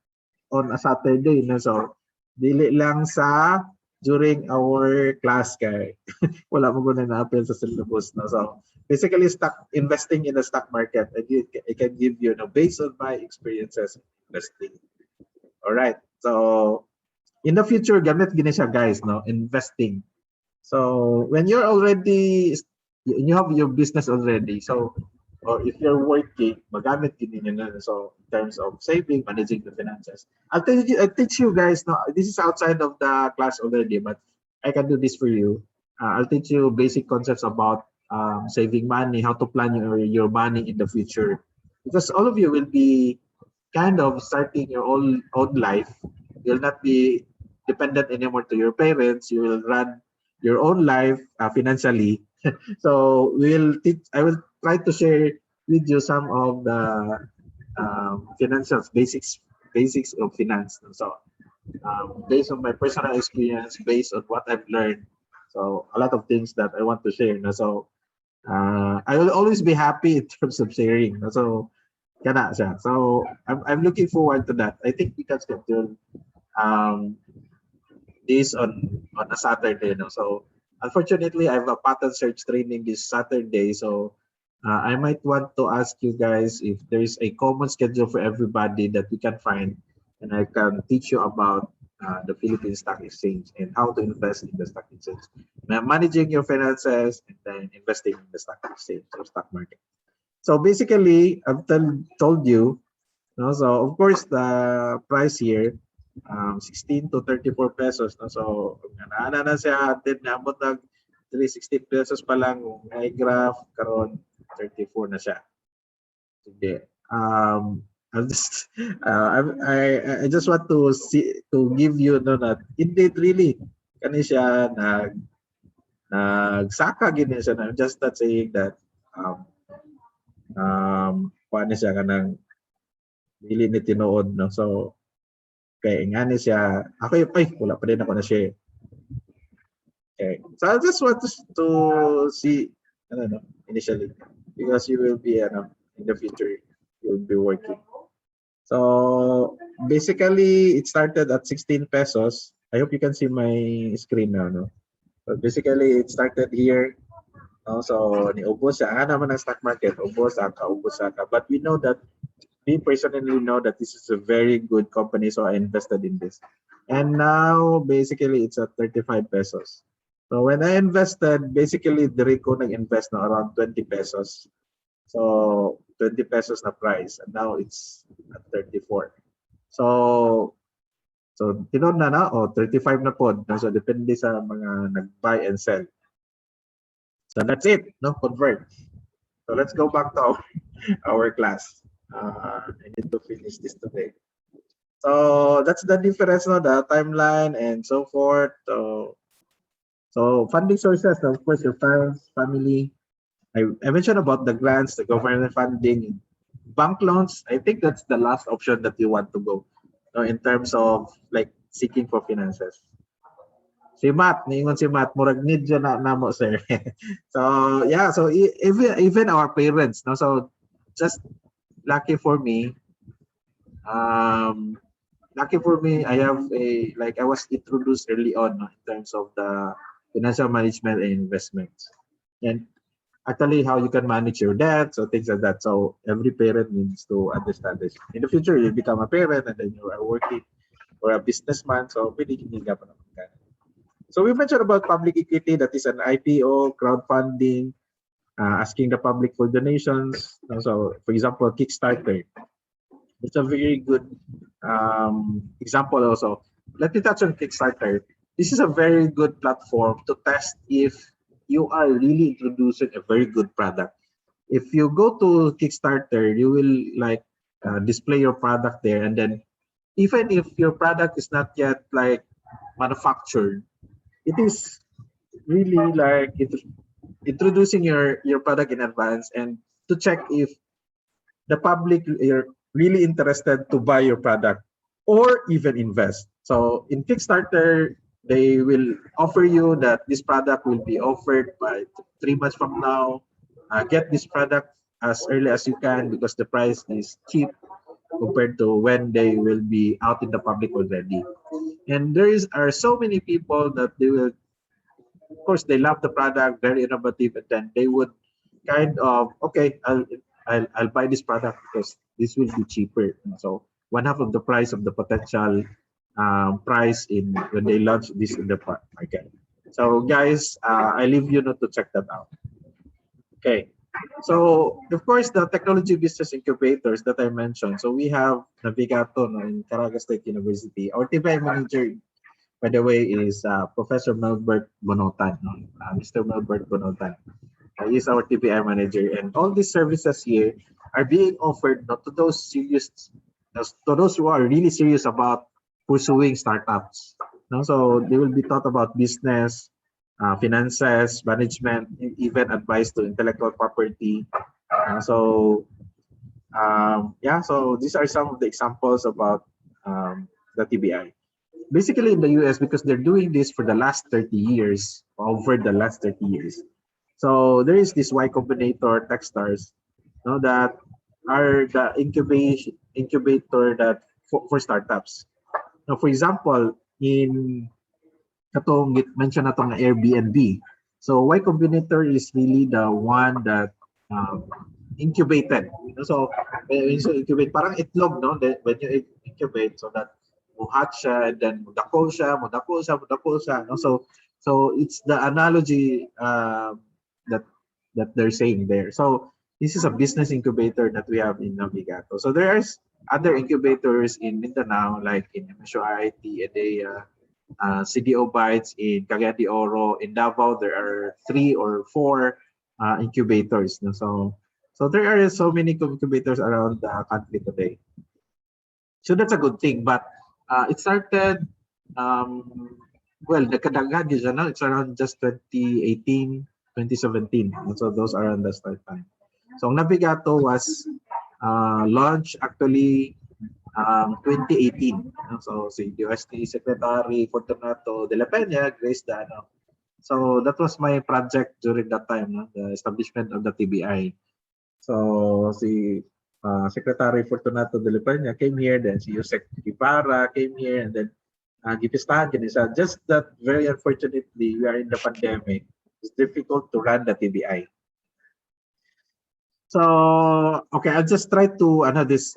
on a Saturday, no? So dili lang sa during our class kay wala mo guna na-appeal sa syllabus, no? So basically stock investing in the stock market, I can give you, based on my experiences investing. All right. So in the future gamit gini siya guys, no, investing. So when you're already you have your business already, so or if you're working, magamit din niyo na. So in terms of saving, managing the finances. I teach you guys. No, this is outside of the class already, but I can do this for you. I'll teach you basic concepts about saving money, how to plan your money in the future, because all of you will be kind of starting your own life. You'll not be dependent anymore to your parents. You will run your own life financially. So I will try to share with you some of the financial basics of finance. So based on my personal experience, based on what I've learned, so a lot of things that I want to share. So I will always be happy in terms of sharing. So kana siya. So I'm looking forward to that. I think we can schedule this on a Saturday. So unfortunately, I have a pattern search training this Saturday. So I might want to ask you guys if there is a common schedule for everybody that we can find, and I can teach you about the Philippine Stock Exchange and how to invest in the stock exchange, managing your finances, and then investing in the stock exchange or stock market. So basically, I've told you, so of course the price here, 16 to 34 pesos. So naana na siya atin naabot ng 360 pesos pa lang may graph karon 34 na siya. Sige. I just want to give you that indeed really kani siya nagsaka gini siya na just that saying that paano siya kanang dili ni tinuod, no? So kaya nga ni siya ako wala pa din ako na share. Okay. So I just want to see initially because you will be in the future you'll be working. So basically it started at 16 pesos. I hope you can see my screen now, no? So basically it started here. So niubos siya naman ang stock market, ubos aka. But we know that we personally know that this is a very good company, so I invested in this. And now basically it's at 35 pesos. So when I invested, basically dire ko nag-invest na around 20 pesos. So 20 pesos na price, and now it's at 34. So tinod na 35 na pod. So depende sa mga nag-buy and sell. So that's it, no? Convert. So let's go back to our class. I need to finish this today. So that's the difference, no? The timeline and so forth. So funding sources, of course, your parents, family. I mentioned about the grants, the government funding, bank loans. I think that's the last option that you want to go. in terms of like seeking for finances. Si Matt, niingon si Matt, murag need dyan na namo, sir. So yeah, so even our parents, no, so just lucky for me, um lucky for me, I have I was introduced early on, no, in terms of the financial management and investments, and actually how you can manage your debt, so things like that. So every parent needs to understand this. In the future, you become a parent and then you are working or a businessman, so pwede kiniga pa naman ka. So we mentioned about public equity, that is an IPO, crowdfunding, asking the public for donations. So for example, Kickstarter. It's a very good example also. Let me touch on Kickstarter. This is a very good platform to test if you are really introducing a very good product. If you go to Kickstarter, you will display your product there, and then even if your product is not yet like manufactured, it is really like introducing your product in advance and to check if the public are really interested to buy your product or even invest. So in Kickstarter, they will offer you that this product will be offered by 3 months from now. Get this product as early as you can because the price is cheap compared to when they will be out in the public already. And are so many people that they will, of course, they love the product, very innovative, and then they would kind of, okay, I'll buy this product because this will be cheaper. And so one half of the price of the potential price in when they launch this in the market. So guys, I leave you not to check that out. Okay. So of course the technology business incubators that I mentioned. So we have Navigato, no, in Caraga State University. Our TBI manager, by the way, is Professor Melbert Bonotan, no? Mr. Melbert Bonotan. He is our TBI manager, and all these services here are being offered not to those to those who are really serious about pursuing startups. No? So they will be taught about business, finances, management, even advice to intellectual property. Yeah, so these are some of the examples about the TBI. Basically in the US, because they're doing this for the last 30 years, over the last 30 years. So there is this Y Combinator Techstars, no, that are the incubator that for startups. Now, for example, in katong mention natong na Airbnb. So Y Combinator is really the one that incubated. So when you incubate, parang itlog, no? When you incubate, so that muhat siya, and then mudako siya. No? So it's the analogy that they're saying there. So this is a business incubator that we have in Navigato. So there's other incubators in Mindanao, like in MSUIT, EDEA, CDO Bytes in Cagayan de Oro. In Davao, there are 3 or 4 incubators. No? So there are so many incubators around the country today. So that's a good thing. But it started, well, the kadaghan is it's around just 2018, 2017. And so those are around the start time. So Navigato was launched actually 2018. So si UST Secretary Fortunato de la Peña graced the So that was my project during that time, no? The establishment of the TBI. So si Secretary Fortunato de la Peña came here, then si Yusek Ibarra came here, and then gipistahan din isa. Just that very unfortunately, we are in the pandemic. It's difficult to run the TBI. So, okay, I'll just try to this.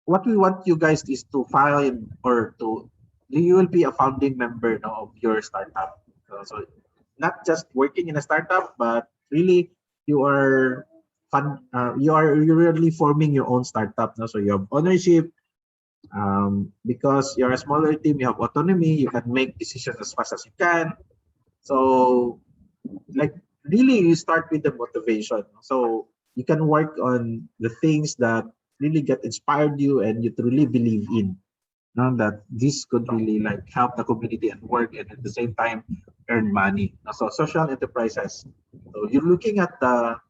What we want you guys is to file in, or to, you will be a founding member, no, of your startup. So not just working in a startup, but really you are you're really forming your own startup. No? So you have ownership. Because you're a smaller team, you have autonomy. You can make decisions as fast as you can. So, like, really, you start with the motivation. So you can work on the things that really get inspired you and you truly believe in. That this could really like help the community and work, and at the same time earn money. So social enterprises. So you're looking at the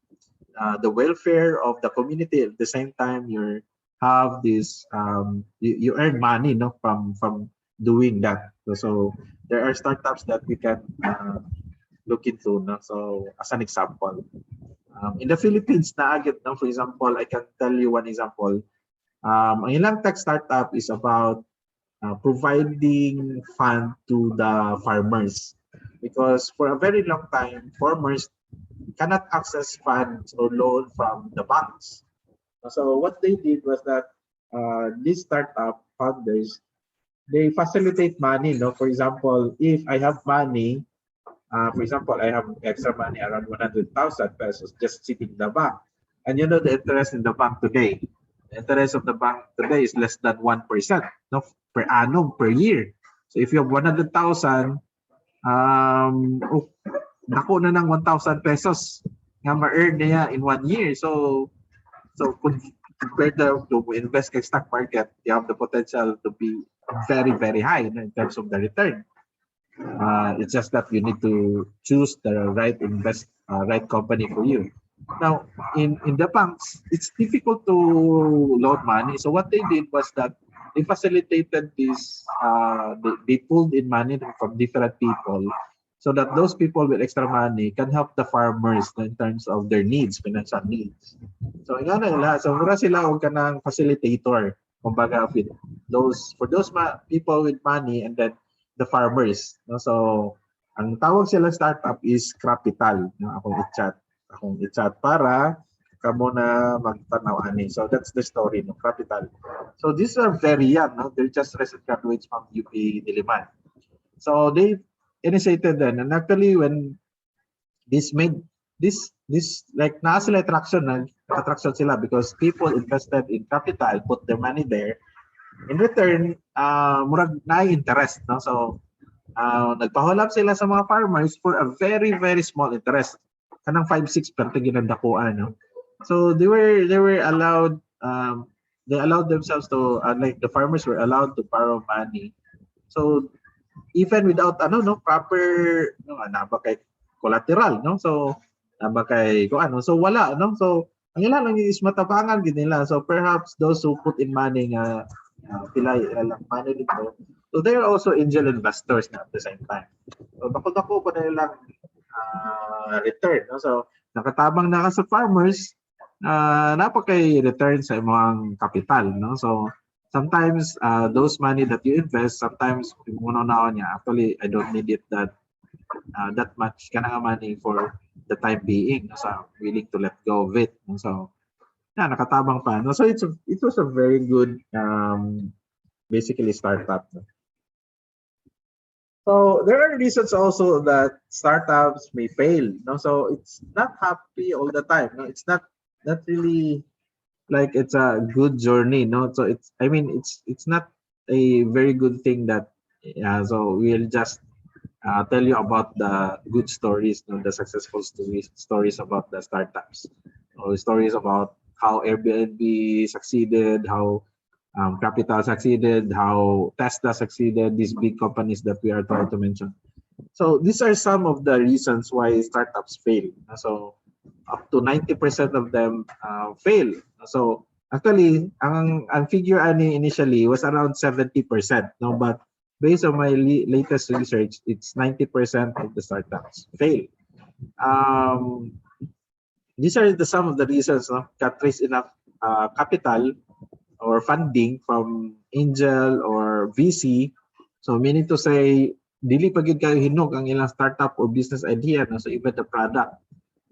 welfare of the community, at the same time you're have this you earn money, no, from doing that. So there are startups that we can look into, no. So as an example, in the Philippines na agad, no, for example, I can tell you one example. Ang ilang tech startup is about providing fund to the farmers, because for a very long time farmers cannot access funds or loan from the banks. So what they did was that these startup founders, they facilitate money. No, for example, if I have money, for example, I have extra money around 100,000 pesos just sitting in the bank, and you know the interest in the bank today. The interest of the bank today is less than 1%, no, per annum per year. So if you have 100,000, oh, dako na ng 1,000 pesos nga ma-earn niya in 1 year. So compared to invest in stock market, you have the potential to be very, very high, no, in terms of the return. It's just that you need to choose the right right company for you. Now, in the banks, it's difficult to loan money. So what they did was that they facilitated this. They pulled in money from different people, so that those people with extra money can help the farmers in terms of their needs, financial needs. So nga na nila, so mura sila og kanang facilitator, kumbaga, for those people with money, and then the farmers, no. So ang tawag sila startup is capital, no. Akong i-chat para kamo na magtanaw ani. So that's the story, no, capital. So these are very young, no. They're just recent graduates from UP Diliman. So they initiated then, and actually when this made this like na sila attraction sila, because people invested in capital, put their money there. In return, murag na interest, no. So nagpahulap sila sa mga farmers for a very, very small interest, kanang 5-6 per ginandakuan, no. So they were allowed, they allowed themselves to, like the farmers were allowed to borrow money. So even without proper, no, ba kay collateral, no. So ba kay so wala, no. So ang ila lang is matabangan gid nila. So perhaps those who put in money nga pilay lang money dito, so they are also angel investors na at the same time. So dako pa na nilang return, no. So nakatabang na ka sa farmers, napakay return sa imong capital, no. So sometimes those money that you invest, sometimes actually I don't need it that much kanang money for the time being, so I'm willing to let go of it. So nakatabang pa, no. So it was a very good basically startup, no? So there are reasons also that startups may fail, no. So it's not happy all the time, no. It's not really like it's a good journey, no. So it's not a very good thing that so we'll just tell you about the good stories, no, the successful stories about the startups, or stories about how Airbnb succeeded, how Capital succeeded, how Tesla succeeded, these big companies that we are trying to mention. So these are some of the reasons why startups fail. So up to 90% of them fail. So actually, ang figure initially was around 70%, no, but based on my latest research, it's 90% of the startups fail. These are some of the reasons, no? Can't raise enough capital or funding from angel or VC. So meaning to say, dili pa gyud kayo hinog ang ilang startup or business idea, no? So even the product,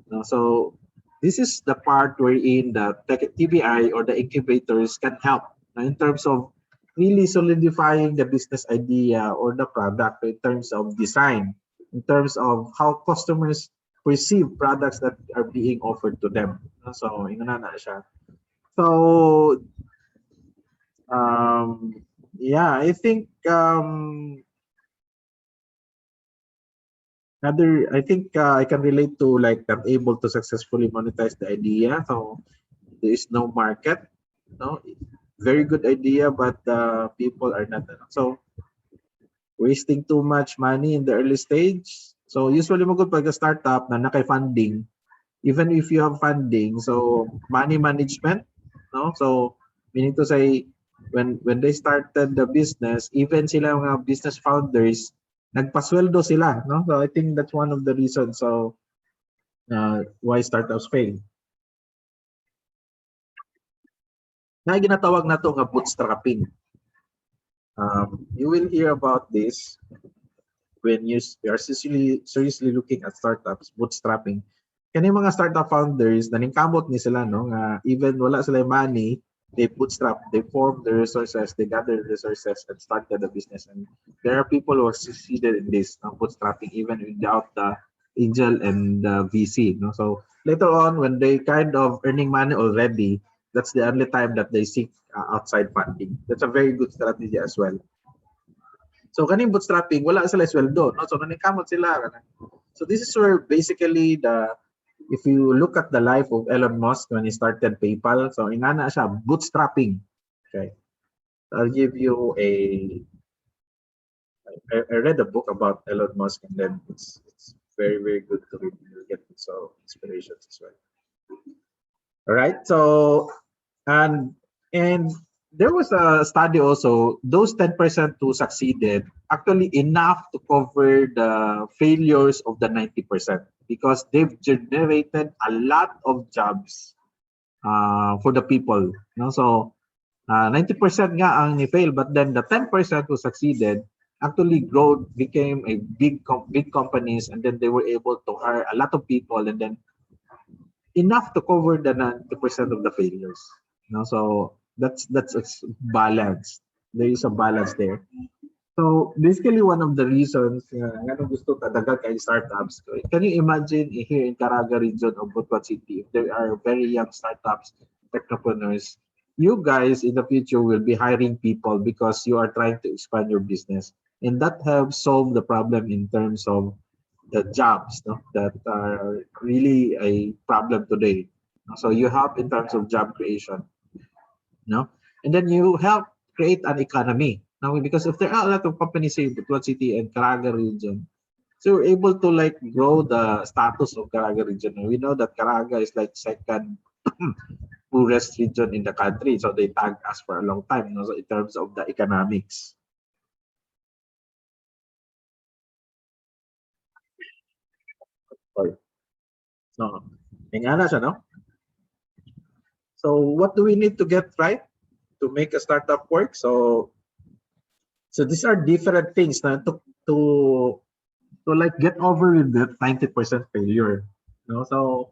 no? So this is the part wherein the TBI or the incubators can help, no? In terms of really solidifying the business idea or the product, in terms of design, in terms of how customers perceive products that are being offered to them. So ingana na siya. So yeah, I think I can relate to, like, I'm able to successfully monetize the idea. So there is no market, no, very good idea, but people are not, so wasting too much money in the early stage. So usually magud pag a startup na nakay funding, even if you have funding, so money management, no, so Meaning to say, when they started the business, even sila mga business founders, nagpasweldo sila, no? So I think that's one of the reasons why startups fail. Na ginatawag na to nga bootstrapping. You will hear about this when you are seriously looking at startups, bootstrapping. Kani mga startup founders, naningkamot ni sila, no? Nga even wala sila money, they bootstrap, they form the resources, they gather the resources and started the business. And there are people who have succeeded in this, bootstrapping, even without the angel and the VC. No? So later on, when they kind of earning money already, that's the only time that they seek outside funding. That's a very good strategy as well. So kaning bootstrapping, wala sila sweldo, no? So naningkamot sila. So this is where basically if you look at the life of Elon Musk when he started PayPal, so ingana siya bootstrapping. Okay, I'll give you I read a book about Elon Musk, and then it's very, very good to read. You'll get some inspirations as well. All right, so and there was a study also, those 10% who succeeded actually enough to cover the failures of the 90% because they've generated a lot of jobs for the people. No? So 90% nga ang ni-fail, but then the 10% who succeeded actually became a big companies, and then they were able to hire a lot of people, and then enough to cover the 90% of the failures. No? So that's balance. There is a balance there. So basically, one of the reasons nga gusto dagal kay startups. Can you imagine here in Caraga region of Butuan City, if there are very young startups, technopreneurs, you guys in the future will be hiring people because you are trying to expand your business, and that helps solve the problem in terms of the jobs, no, that are really a problem today. So you help in terms of job creation, no, and then you help create an economy. Now, because if there are a lot of companies in Butuan City and Caraga region, so we're able to like grow the status of Caraga region. And we know that Caraga is like second poorest region in the country, so they tagged us for a long time, you know, so in terms of the economics. So, ingana siya, no? So what do we need to get right to make a startup work? So these are different things na to like get over with the 90% failure. You know? So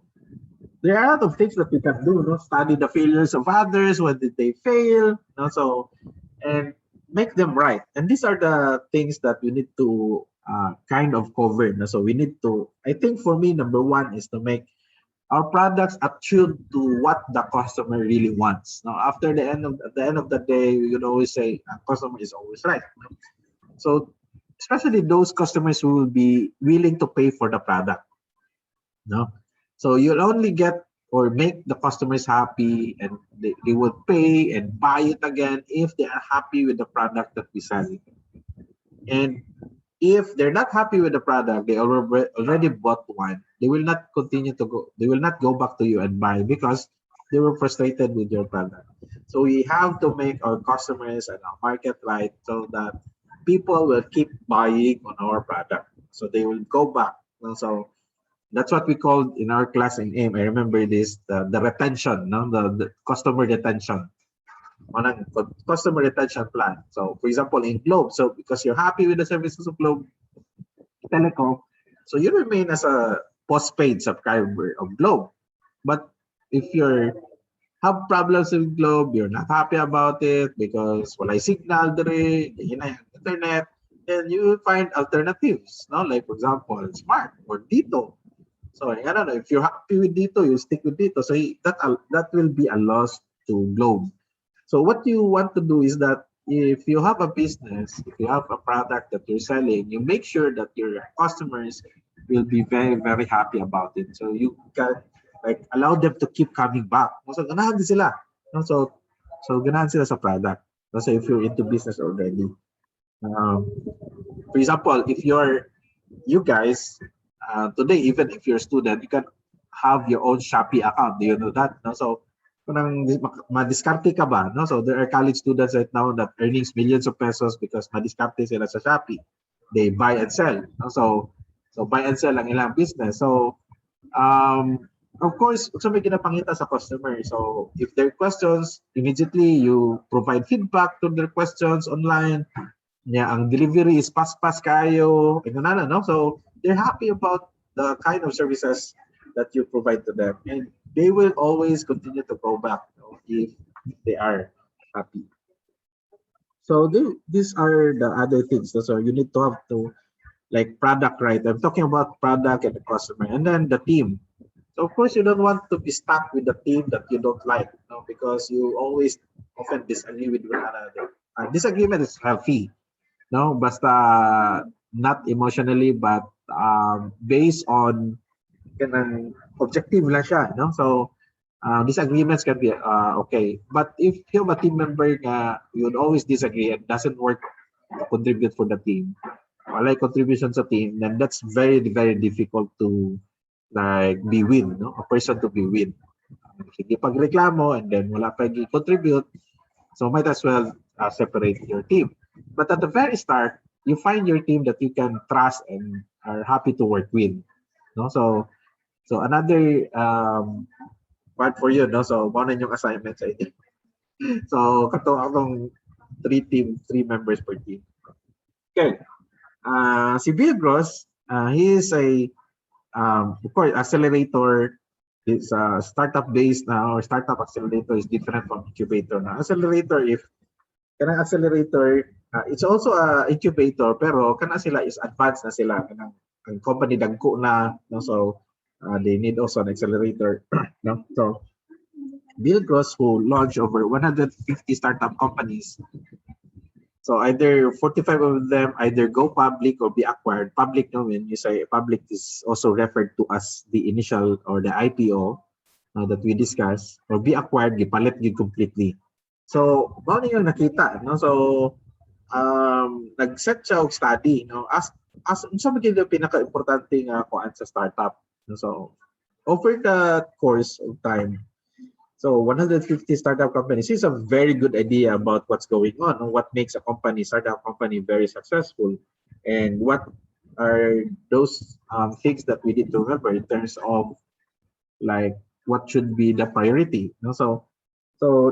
there are a lot of things that we can do. No? Study the failures of others. When did they fail? You know? So and make them right. And these are the things that we need to kind of cover. No? So we need to. I think for me, number one is to make our products attuned to what the customer really wants. Now, at the end of the day, we can always say a customer is always right. So, especially those customers who will be willing to pay for the product. No, so you'll only get or make the customers happy, and they will pay and buy it again if they are happy with the product that we sell. And if they're not happy with the product, they already bought one, they will not continue to go, they will not go back to you and buy because they were frustrated with your product. So we have to make our customers and our market right so that people will keep buying on our product. So they will go back. And so that's what we called in our class in AIM. I remember this, the retention, no? The customer retention. Customer retention plan. So for example, in Globe, so because you're happy with the services of Globe Telecom, so you remain as a postpaid subscriber of Globe. But if you have problems with Globe, you're not happy about it because walay signal dere, internet, then you will find alternatives. No? Like for example, Smart or Dito. So I don't know, if you're happy with Dito, you stick with Dito. So that will be a loss to Globe. So what you want to do is that if you have a business, if you have a product that you're selling, you make sure that your customers will be very, very happy about it. So you can like allow them to keep coming back. So ganahan din sila. So ganahan sila sa product. So if you're into business already. For example, if you guys today, even if you're a student, you can have your own Shopee account. Do you know that? So Parang madiskarte ka ba, no? So there are college students right now that earning millions of pesos because madiskarte sila sa Shopee. They buy and sell, no? So buy and sell ang ilang business. So of course, sa may ginapangita sa customer. So if there are questions, immediately you provide feedback to their questions online. Yeah, ang delivery is pas kayo, no? So they're happy about the kind of services that you provide to them, and they will always continue to go back, you know, if they are happy. So these are the other things. So you need to have to like product, right? I'm talking about product and the customer, and then the team. So of course you don't want to be stuck with the team that you don't like, you know, because you always often disagree with one another. Disagreement is healthy, no? Basta not emotionally, but based on kanang objective lang siya, no? So disagreements can be okay, but if you have a team member na you would always disagree and doesn't work to contribute for the team, wala contribution sa team, then that's very very difficult to like be win, no? A person to be win. Sige pagreklamo and then wala pa contribute, so might as well separate your team. But at the very start, you find your team that you can trust and are happy to work with, no? So another part for you, no? So mao na yung assignment sa inyo. So kato akong three members per team. Okay. Si Bill Gross, he is a of course accelerator. It's a startup based now, or startup accelerator is different from incubator. Now accelerator, if kanang accelerator, it's also a incubator, pero kana sila is advanced na sila, kanang ang company dagko na, no? So they need also an accelerator, no? So Bill Gross, who launched over 150 startup companies, so either 45 of them either go public or be acquired. Public, no, when you say public, is also referred to as the initial or the IPO that we discussed, or be acquired, gipalit gid completely. So mao yung nakita, no? So nag-set siya og study, no? As unsa man gyud yung pinaka-importante nga kuan sa startup, no? So over the course of time, so 150 startup companies is a very good idea about what's going on, what makes a startup company very successful, and what are those things that we need to remember in terms of like what should be the priority, no? So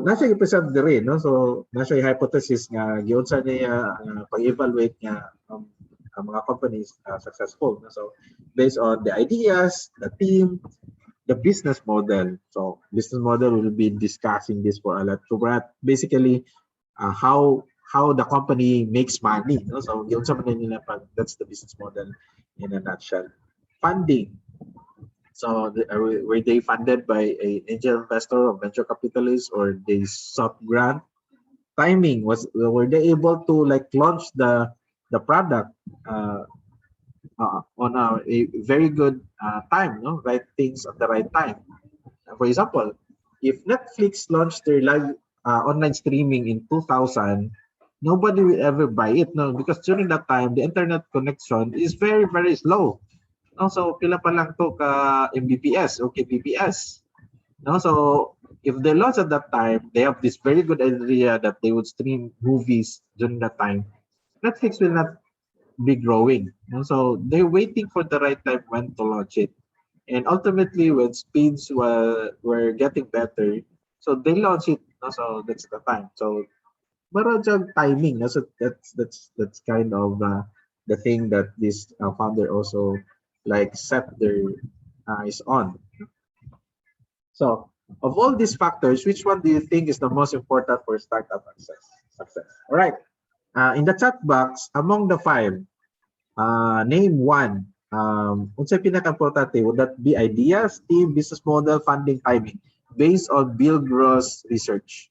nasa i-present diri, no? So nasa hypothesis nga giunsa niya pag-evaluate nga ang mga companies successful, no? So based on the ideas, the team, the business model. So business model, will be discussing this for a lot. So basically how the company makes money, no? So that's the business model in a nutshell. Funding. So were they funded by an angel investor or venture capitalist, or they sought grant? Timing, were they able to like launch the product on a very good time, no? Right things at the right time. For example, if Netflix launched their live online streaming in 2000, nobody will ever buy it, no? Because during that time, the internet connection is very, very slow. No? So, pila pa lang to ka Mbps o kbps. No? So, if they launch at that time, they have this very good idea that they would stream movies during that time. Netflix will not be growing. So they're waiting for the right time when to launch it. And ultimately, when speeds were getting better, so they launch it. So that's the time. So marajag timing. So that's kind of the thing that this founder also like set their eyes on. So of all these factors, which one do you think is the most important for startup success? All right. In the chat box, among the 5, name one. Unsay pinaka-importante? Would that be ideas, team, business model, funding, timing? Based on Bill Gross research,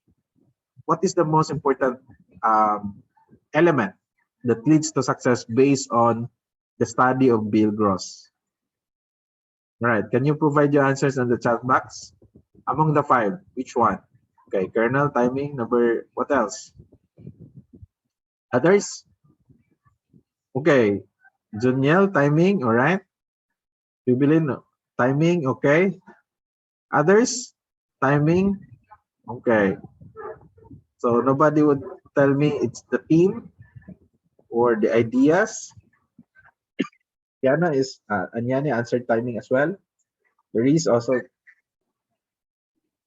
what is the most important element that leads to success based on the study of Bill Gross? All right, can you provide your answers in the chat box? Among the 5, which one? Okay, kernel, timing, number, what else? Others? Okay, Juniel, timing, all right. Jubilin, timing, okay. Others, timing, Okay. So nobody would tell me it's the team or the ideas. Yana is Anyani answered timing as well. Laris also.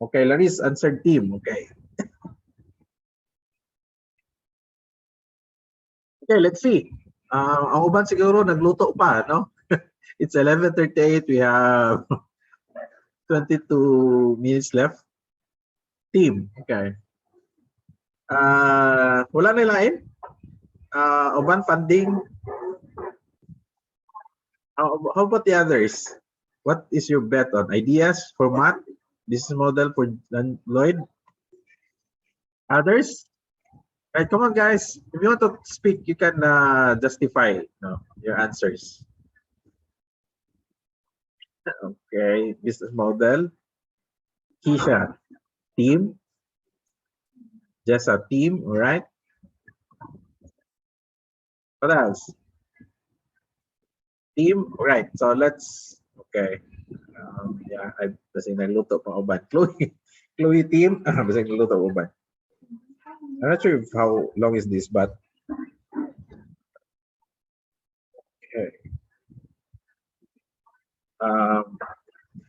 Okay, Laris answered team. Okay. Okay, let's see. Ang uban siguro nagluto pa, no? It's 11:38. We have 22 minutes left. Team. Okay. Wala na lain? Uban funding. How about the others? What is your bet on? Ideas, format, business model for Lloyd? Others? Right, come on, guys. If you want to speak, you can justify your answers. Okay, business model. Keisha, team. Just a team, all right? What else? Team, all right. So let's, okay. Yeah, basing nagluto pa uban. Chloe team, basing nagluto pa uban. I'm not sure how long is this, but okay.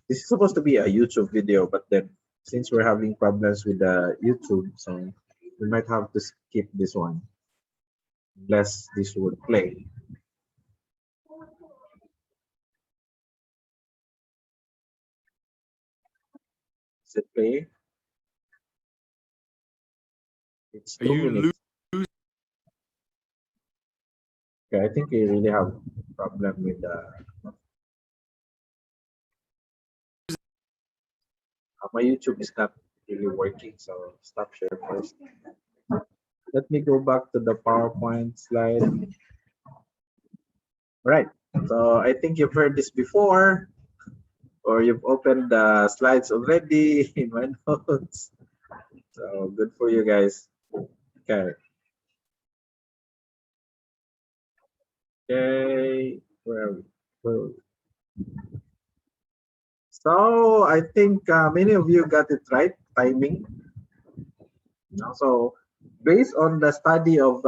This is supposed to be a YouTube video, but then since we're having problems with the YouTube, so we might have to skip this one unless this would play. Does it play? It's 2 minutes. Okay, I think we really have a problem with my YouTube is not really working, so stop share first. Let me go back to the PowerPoint slide. Right. So I think you've heard this before, or you've opened the slides already in my notes. So good for you guys. Okay. Okay. Where are we? So I think many of you got it right. Timing. So based on the study of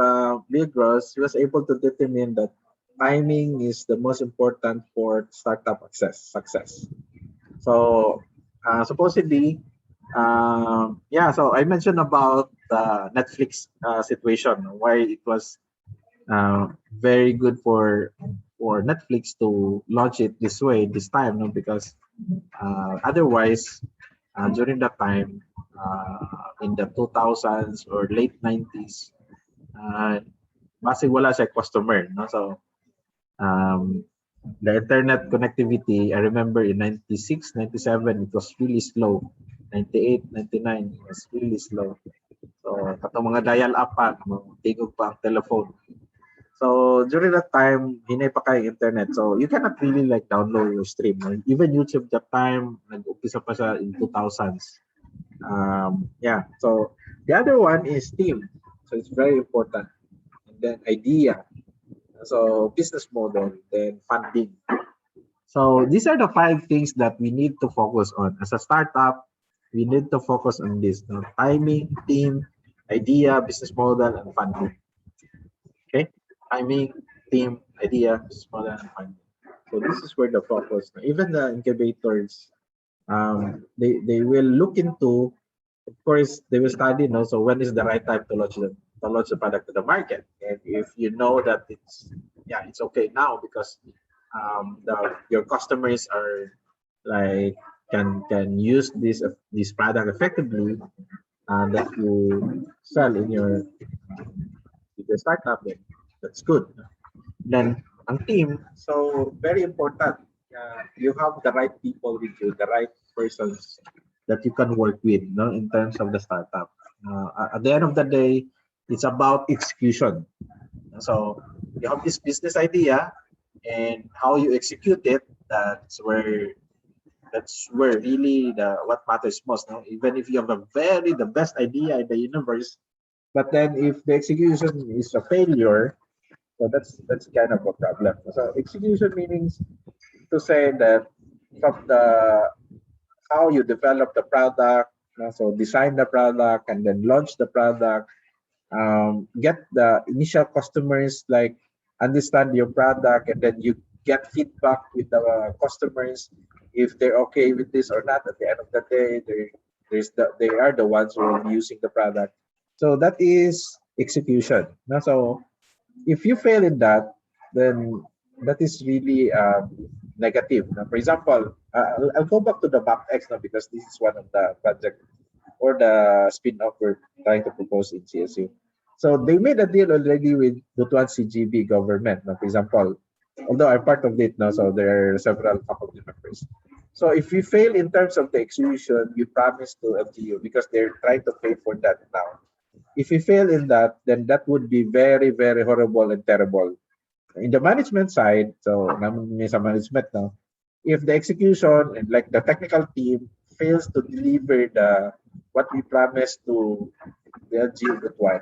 Bill Gross, he was able to determine that timing is the most important for startup success. So supposedly, yeah. So I mentioned about the Netflix situation, why it was very good for Netflix to launch it this way this time, no? Because otherwise, during that time, in the 2000s or late 90s, basig wala siya customer, no? So the internet connectivity, I remember in 96, 97, it was really slow. 98, 99, it was really slow. So, katong mga dial-up pa, tingog pa ang telephone. So, during that time, hinay pa kayo internet. So, you cannot really like download your stream. Even YouTube that time, nag-umpisa pa siya in 2000s. Yeah, so the other one is team. So, it's very important. And then idea. So, business model, then funding. So, these are the 5 things that we need to focus on. As a startup, we need to focus on this. Timing, team, idea, business model, and funding. Okay? Timing, team, idea, business model, and funding. So, this is where the focus. Even the incubators, they will look into, of course, they will study, so when is the right time to launch the product to the market. And if you know that it's okay now because your customers are like can use this product effectively that you sell in your startup, then that's good. Then ang team, so very important. You have the right people with you, the right persons that you can work with, in terms of the startup. At the end of the day, it's about execution. So you have this business idea, and how you execute it. That's where really what matters most. Even if you have the best idea in the universe, but then if the execution is a failure, so that's kind of a problem. So execution means to say that from the how you develop the product, So design the product and then launch the product. Get the initial customers, like understand your product, and then you get feedback with the customers if they're okay with this or not. At the end of the day, they are the ones who will be using the product. So that is execution. So if you fail in that, then that is really negative. Now, for example, I'll go back to the MapX now because this is one of the project or the spin-off we're trying to propose in CSU. So they made a deal already with Butuan CGB government. Now, for example, although I'm part of it now, so there are several faculty members. So if we fail in terms of the execution, we promise to LGU because they're trying to pay for that now. If we fail in that, then that would be very, very horrible and terrible. In the management side, so namin sa management now, if the execution and like the technical team fails to deliver the what we promised to the LGU Butuan,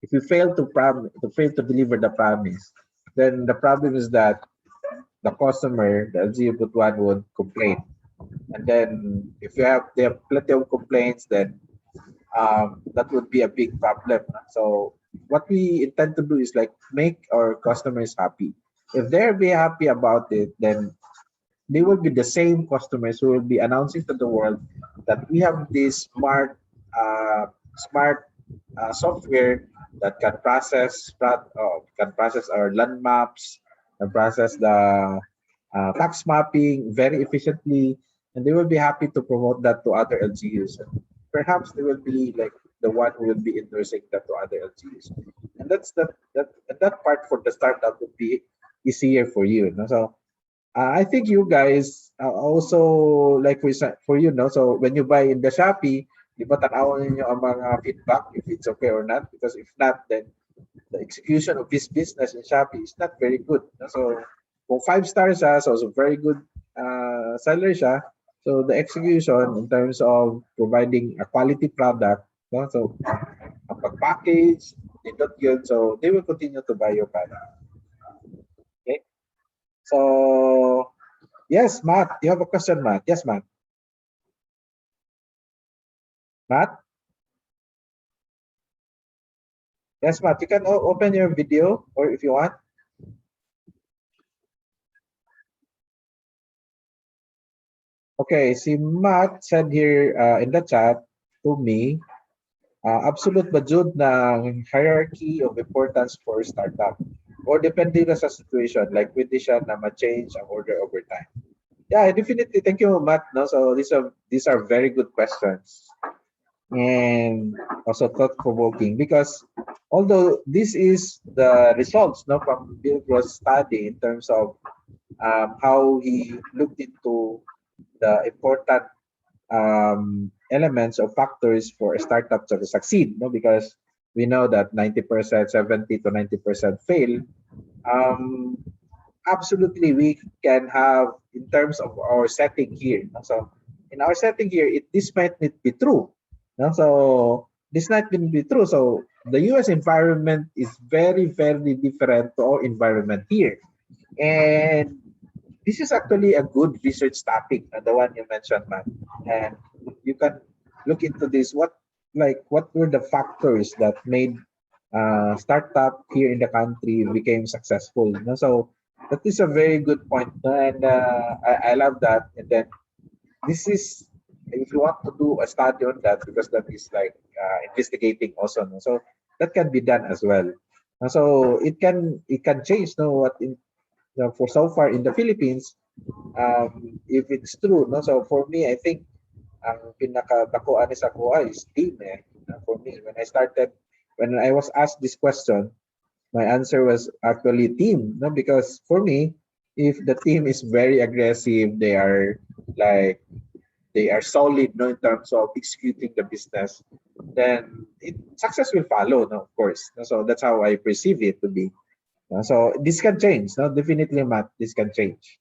if you fail to deliver the promise, then the problem is that the customer, the LGU Butuan, would complain. And then if they have plenty of complaints, then that would be a big problem. So what we intend to do is like make our customers happy. If they're be happy about it, then they will be the same customers who will be announcing to the world that we have this smart software that can process our land maps, and process the tax mapping very efficiently, and they will be happy to promote that to other LGUs. And perhaps they will be like the one who will be endorsing that to other LGUs. And that part for the startup would be easier for you. So I think you guys also, like for you know, so when you buy in the Shopee, di ba tanawan ninyo ang mga feedback if it's okay or not? Because if not, then the execution of this business in Shopee is not very good. So kung 5 stars siya, so very good seller siya. So the execution in terms of providing a quality product, so a package, not good, so they will continue to buy your product. Okay. So yes, Matt, you have a question, Matt? Yes, Matt. Matt? Yes, Matt, you can open your video, or if you want. Okay, si Matt said here in the chat to me, absolute ba jud ng hierarchy of importance for startup? Or depende na sa situation, like pwede siya na ma-change ang order over time? Yeah, definitely. Thank you, Matt. No? So these are very good questions. And also thought-provoking, because although this is the results from Bill Gross' study in terms of how he looked into the important elements or factors for a startup to succeed, because we know that 90%, 70 to 90% fail. Absolutely, we can have in terms of our setting here. So in our setting here, this might not be true. So this might not be true. So the US environment is very, very different to our environment here. And this is actually a good research topic, the one you mentioned, Matt. And you can look into this. What were the factors that made startup here in the country became successful? So that is a very good point, and I love that. And then this is, if you want to do a study on that, because that is like investigating also. So that can be done as well. So it can change. For so far in the Philippines, if it's true. So for me, I think ang pinakabakuan sa kuha is team. For me, when I was asked this question, my answer was actually team. Because for me, if the team is very aggressive, they are solid in terms of executing the business, then success will follow, of course. So that's how I perceive it to be. So this can change. Definitely, Matt, this can change.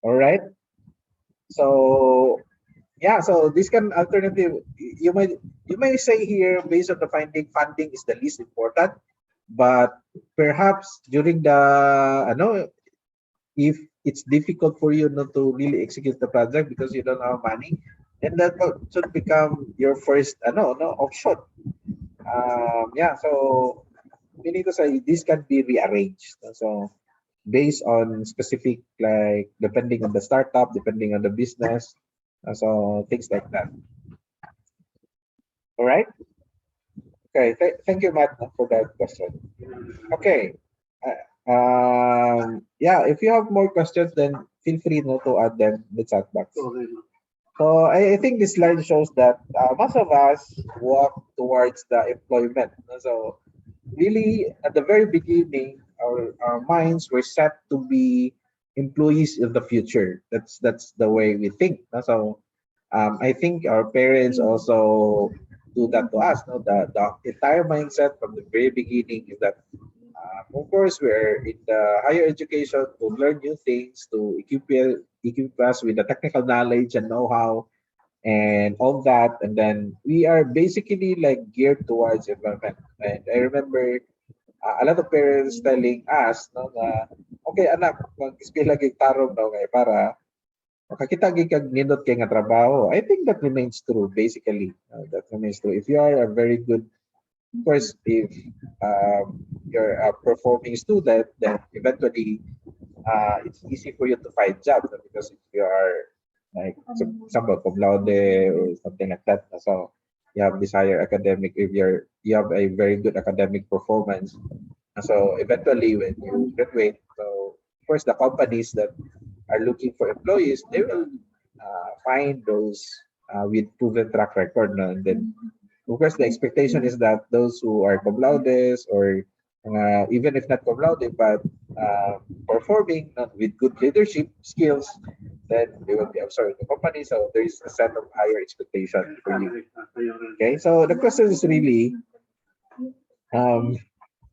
All right. So yeah, so this can alternative. You may say here, based on the funding is the least important, but perhaps during the if it's difficult for you not to really execute the project because you don't have money, and that should become your first no option. Yeah, so we need to say this can be rearranged. So based on specific, like depending on the startup, depending on the business, so things like that. All right. Okay. Thank you, Matt, for that question. Okay. Yeah. If you have more questions, then feel free not to add them in the chat box. So I think this slide shows that most of us walk towards the employment. So really, at the very beginning, our minds were set to be employees of the future. That's the way we think. So I think our parents also do that to us. No, the entire mindset from the very beginning is that, of course, we're in the higher education to learn new things, to equip us with the technical knowledge and know-how and all that. And then we are basically like geared towards environment. And I remember a lot of parents telling us, no, na, okay, anak, mag-skill lagi tarong daw ngay para makakita gid kag nindot kay nga trabaho. I think that remains true, basically. That remains true. If you are a very good, of course, if you're a performing student, then eventually it's easy for you to find jobs, no? Because if you are like some cum laude or something like that, so you have this higher academic, if you have a very good academic performance, so eventually when you graduate, so of course the companies that are looking for employees, they will find those with proven track record, no? And then of course the expectation is that those who are cum laudes or even if not cum laude but performing with good leadership skills, then they will be absorbed in the company. So there is a set of higher expectation for you. Okay, so the question is really, um,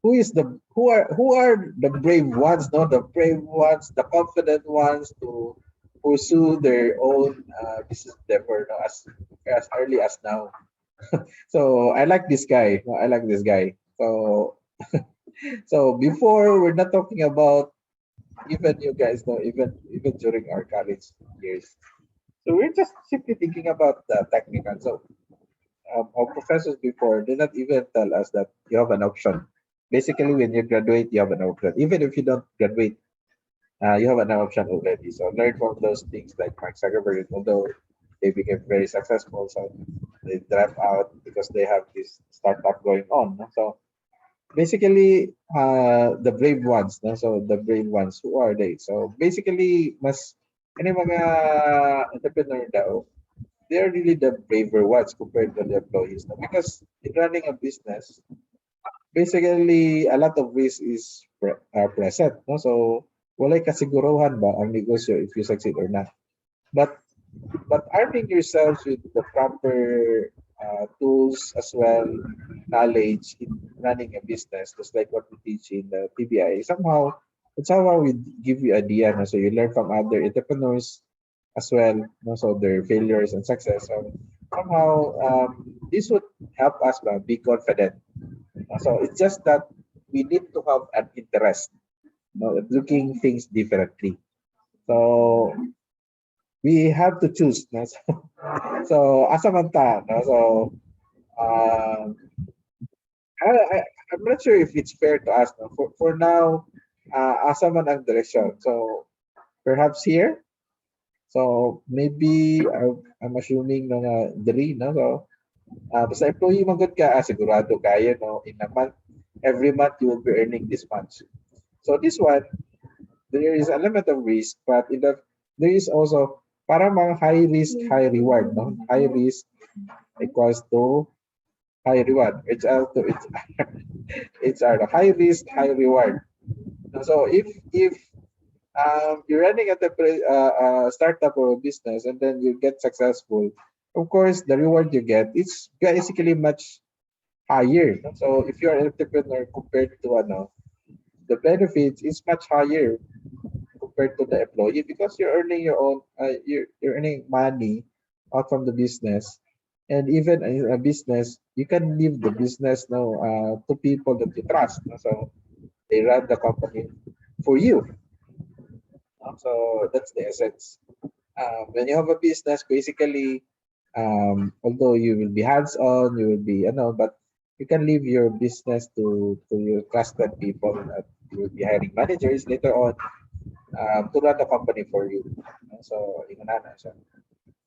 who are the brave ones, no? The brave ones, the confident ones to pursue their own business endeavor, no? As early as now. So I like this guy. No, I like this guy. So so before, we're not talking about, even you guys know, even during our college years. So we're just simply thinking about the technical. So our professors before did not even tell us that you have an option. Basically, when you graduate, you have an option. Even if you don't graduate, you have an option already. So learn from those things like Mark Zuckerberg, although they became very successful, so they drop out because they have this startup going on. No? So basically, the brave ones. No? So the brave ones, who are they? So basically, any mga entrepreneur daw, they're really the braver ones compared to the employees. No? Because in running a business, basically, a lot of risk is present. No? So, walay kasiguruhan ba ang negosyo if you succeed or not. But arming yourselves with the proper tools as well, knowledge in running a business, just like what we teach in the PBI, somehow we give you idea. No? So you learn from other entrepreneurs as well, no? So their failures and success. So somehow this would help us be confident. So it's just that we need to have an interest, looking things differently. So we have to choose. No? So asa man ta, no? So I'm not sure if it's fair to ask. No? For now, asa man ang direction. So perhaps here. So maybe I'm assuming na diri, no? So basta employee man gud ka, sigurado kaya, no? In a month, every month you will be earning this much. So this one, there is an element of risk, but there is also para mga high risk, high reward, no? High risk equals to high reward. HR to HR. High risk, high reward. So if you're running at a startup or a business and then you get successful, of course the reward you get is basically much higher. So if you're an entrepreneur compared to the benefits is much higher compared to the employee because you're earning your own you're earning money out from the business. And even in a business, you can leave the business now to people that you trust. So they run the company for you. So that's the essence. When you have a business, basically, although you will be hands-on, you will be, but you can leave your business to your trusted people that you will be hiring managers later on to run the company for you. So,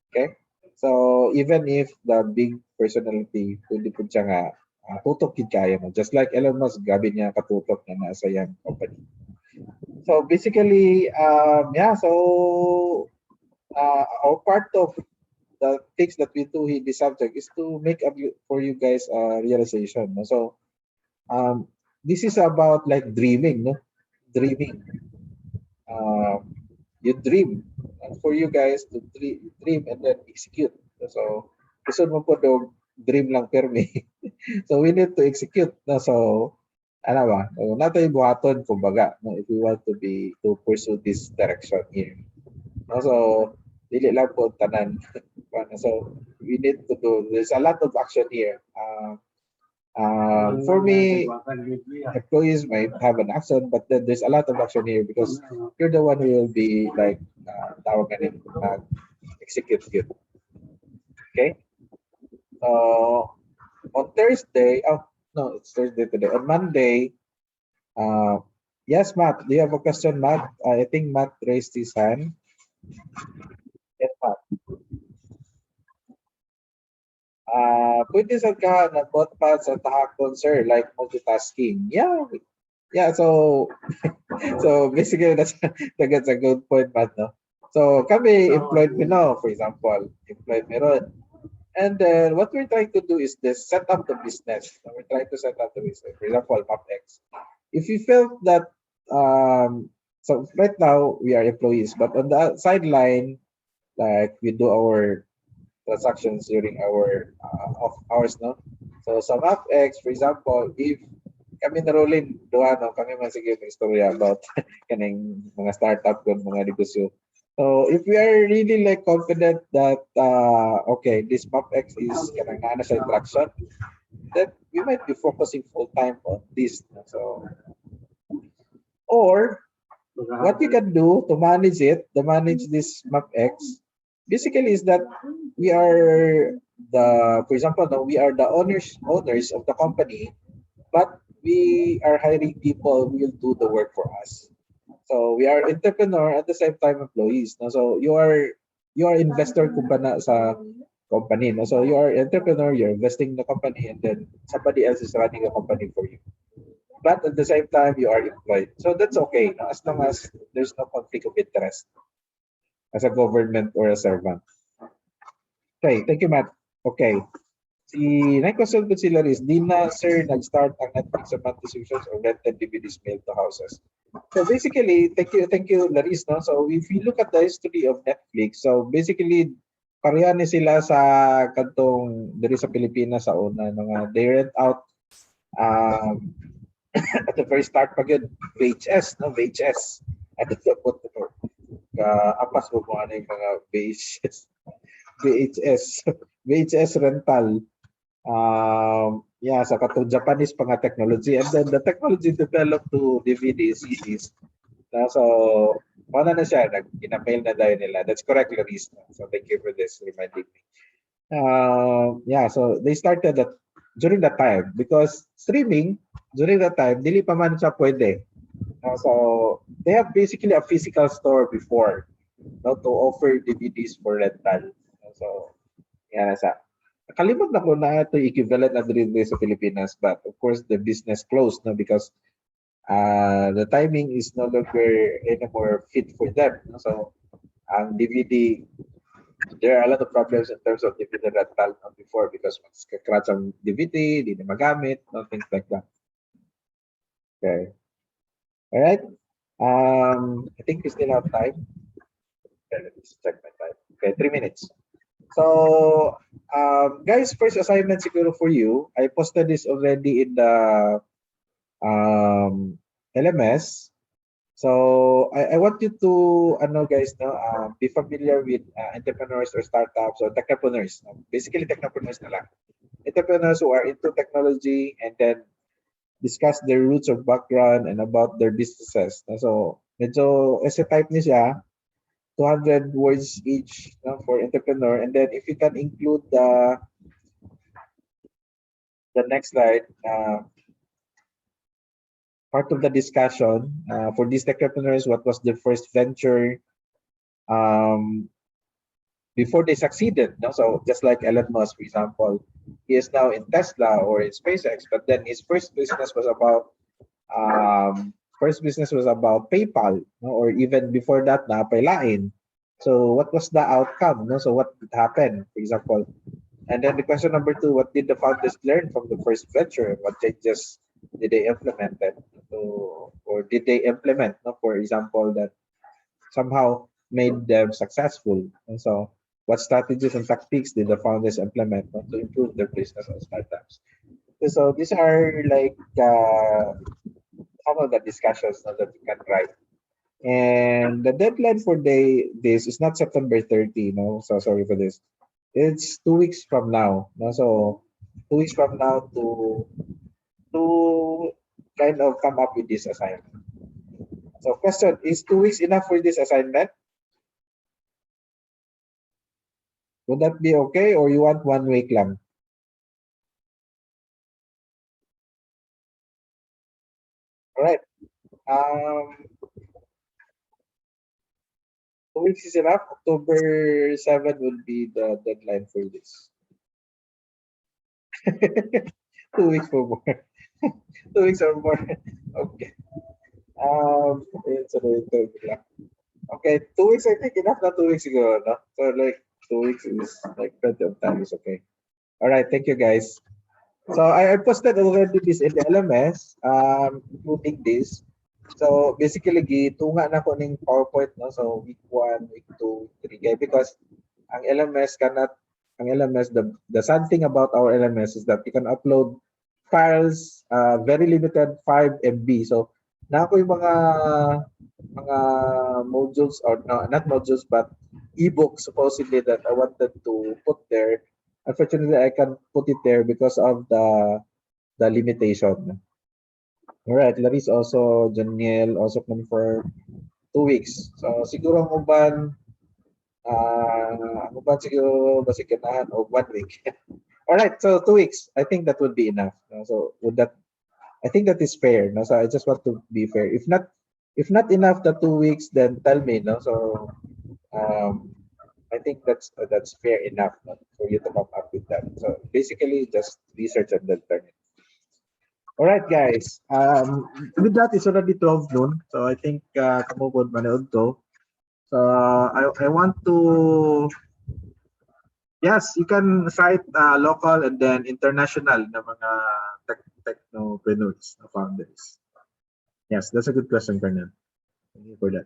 okay? So, even if the big personality, pwede po siya nga, tutok yun kaya mo. Just like Elon Musk, gabi niya katutok na nasa yung company. So, basically, our part of the things that we do in this subject is to make up for you guys realization. No? So, this is about like dreaming, no? Dreaming. You dream, and for you guys to dream and then execute. So, gusto mo po daw dream lang permi. So, we need to execute. No? So, ano ba? So, natin buhaton, kumbaga, no? If we want to pursue this direction here. No? So, dili lang po tanan. So, we need to do, there's a lot of action here. For me, employees might have an action, but then there's a lot of action here because you're the one who will be like execute it. Okay. On Thursday, no, it's Thursday today. On Monday, yes, Matt, do you have a question, Matt? I think Matt raised his hand. Yes, Matt. Pwede sa ka na both paths at tahakon, sir, like multitasking. Yeah. So basically that's a good point, Matt, no? So kami employed for example, employed meron. And then what we're trying to do is this: set up the business. So we're trying to set up the business. For example, MapX. If you felt that so right now we are employees, but on the sideline, like we do our transactions during our off hours, no? So sa MapX, for example, if kami narolin doha, no, kami man sige may istorya about kaning mga startup kon mga negosyo. So if we are really like confident that okay, this MapX is kanang na sa interaction, then we might be focusing full time on this. So or what you can do to manage this MapX, basically is that we are for example, we are the owners of the company, but we are hiring people who will do the work for us. So we are entrepreneur at the same time employees. No? So you are investor kumpana sa company. No? So you are entrepreneur, you're investing in the company, and then somebody else is running the company for you. But at the same time, you are employed. So that's okay, no? As long as there's no conflict of interest as a government or a servant. Okay, thank you, Matt. Okay. Next question po si Laris. Di na, sir, nag-start ang Netflix of monthly subscriptions or rented DVDs mailed to houses. So basically, thank you, Laris. No? So if you look at the history of Netflix, so basically, pareha ni sila sa kantong diri sa Pilipinas sa una. They rent out at the very start pa yun, VHS, no? VHS. At the put apas mo kung ano yung mga VHS rental. Sa katong Japanese pa nga technology, and then the technology developed to DVD, CDs. So, wala na siya, ginamail na dahil nila. That's correct, Larissa. So, thank you for this reminding me. So they started that during that time because streaming during that time, dili pa man siya pwede. So, they have basically a physical store before, to offer DVDs for rental. So, kalimot na ko na ito equivalent na dito sa Pilipinas, but of course the business closed because the timing is no longer anymore fit for them. So ang DVD, there are a lot of problems in terms of DVD rental before because mag-scratch ang DVD, hindi na magamit, things like that. Okay. All right. I think we still have time. Okay, let me check my time. Okay, 3 minutes. So, guys, first assignment siguro for you. I posted this already in the LMS. So, I want you to, guys, be familiar with entrepreneurs or startups or technopreneurs. Basically, technopreneurs na lang. Entrepreneurs who are into technology and then discuss their roots or background and about their businesses. So, medyo essay type ni siya, 200 words each, no, for entrepreneur. And then if you can include the next slide, part of the discussion for these entrepreneurs, what was their first venture um, before they succeeded. No? So just like Elon Musk, for example, he is now in Tesla or in SpaceX, but then his first business was about PayPal, no? Or even before that, napailain. So what was the outcome? No? So what happened, for example? And then the question number two, what did the founders learn from the first venture? What changes did they implement it? Or did they implement, no? For example, that somehow made them successful? And so what strategies and tactics did the founders implement, no, to improve their business and startups? So these are like some of the discussions, no, that we can write. And the deadline for this is not September 30, no? So sorry for this. It's 2 weeks from now. No? So 2 weeks from now to kind of come up with this assignment. So question, is 2 weeks enough for this assignment? Would that be okay, or you want 1 week lang? All right. 2 weeks is enough. October 7 will be the deadline for this. 2 weeks for more. 2 weeks or more. Okay. It's a little lang. Okay, 2 weeks I think enough na 2 weeks ago, no? So like 2 weeks is like plenty of time is okay. All right, thank you guys. So I posted already this in the LMS, including this. So basically, gitunga na ko ning PowerPoint, no? So week 1, week 2, week 3, because ang LMS, the sad thing about our LMS is that you can upload files, very limited 5 MB. So na ako yung mga modules, or no, not modules, but ebooks supposedly that I wanted to put there. Unfortunately, I can't put it there because of the limitation. All right, Laris also, Janiel also confirmed 2 weeks. So siguro ang uban siguro basikanahan o 1 week. All right, so 2 weeks. I think that would be enough. So I think that is fair. No? So I just want to be fair. If not enough the 2 weeks, then tell me. No? So I think that's fair enough, no, for you to come up with that. So basically, just research and then turn it. All right, guys. With that, it's already 12 noon. So I think kamupod manood to. So I want to, yes, you can cite local and then international na mga technopreneurs, na founders. Yes, that's a good question, Colonel. Thank you for that.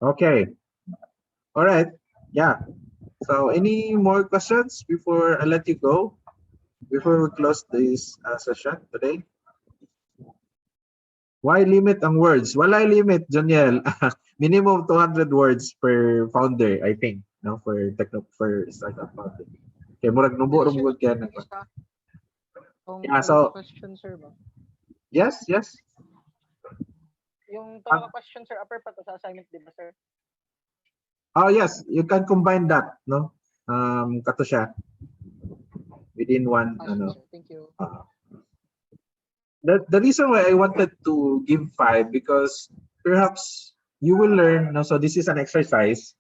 Okay. All right. Yeah. So any more questions before I let you go? Before we close this session today? Why limit ang words? Wala limit, Joniel. Minimum 200 words per founder, I think, no, for startup founder. Okay, murag nubo rum gud kaya nako. Yeah, so question, sir, ba? yes. Yung mga question, sir, upper pa to sa assignment, di ba, sir? Oh, yes, you can combine that, no? Kato siya within one, Sir, thank you. The reason why I wanted to give 5, because perhaps you will learn, no, so this is an exercise,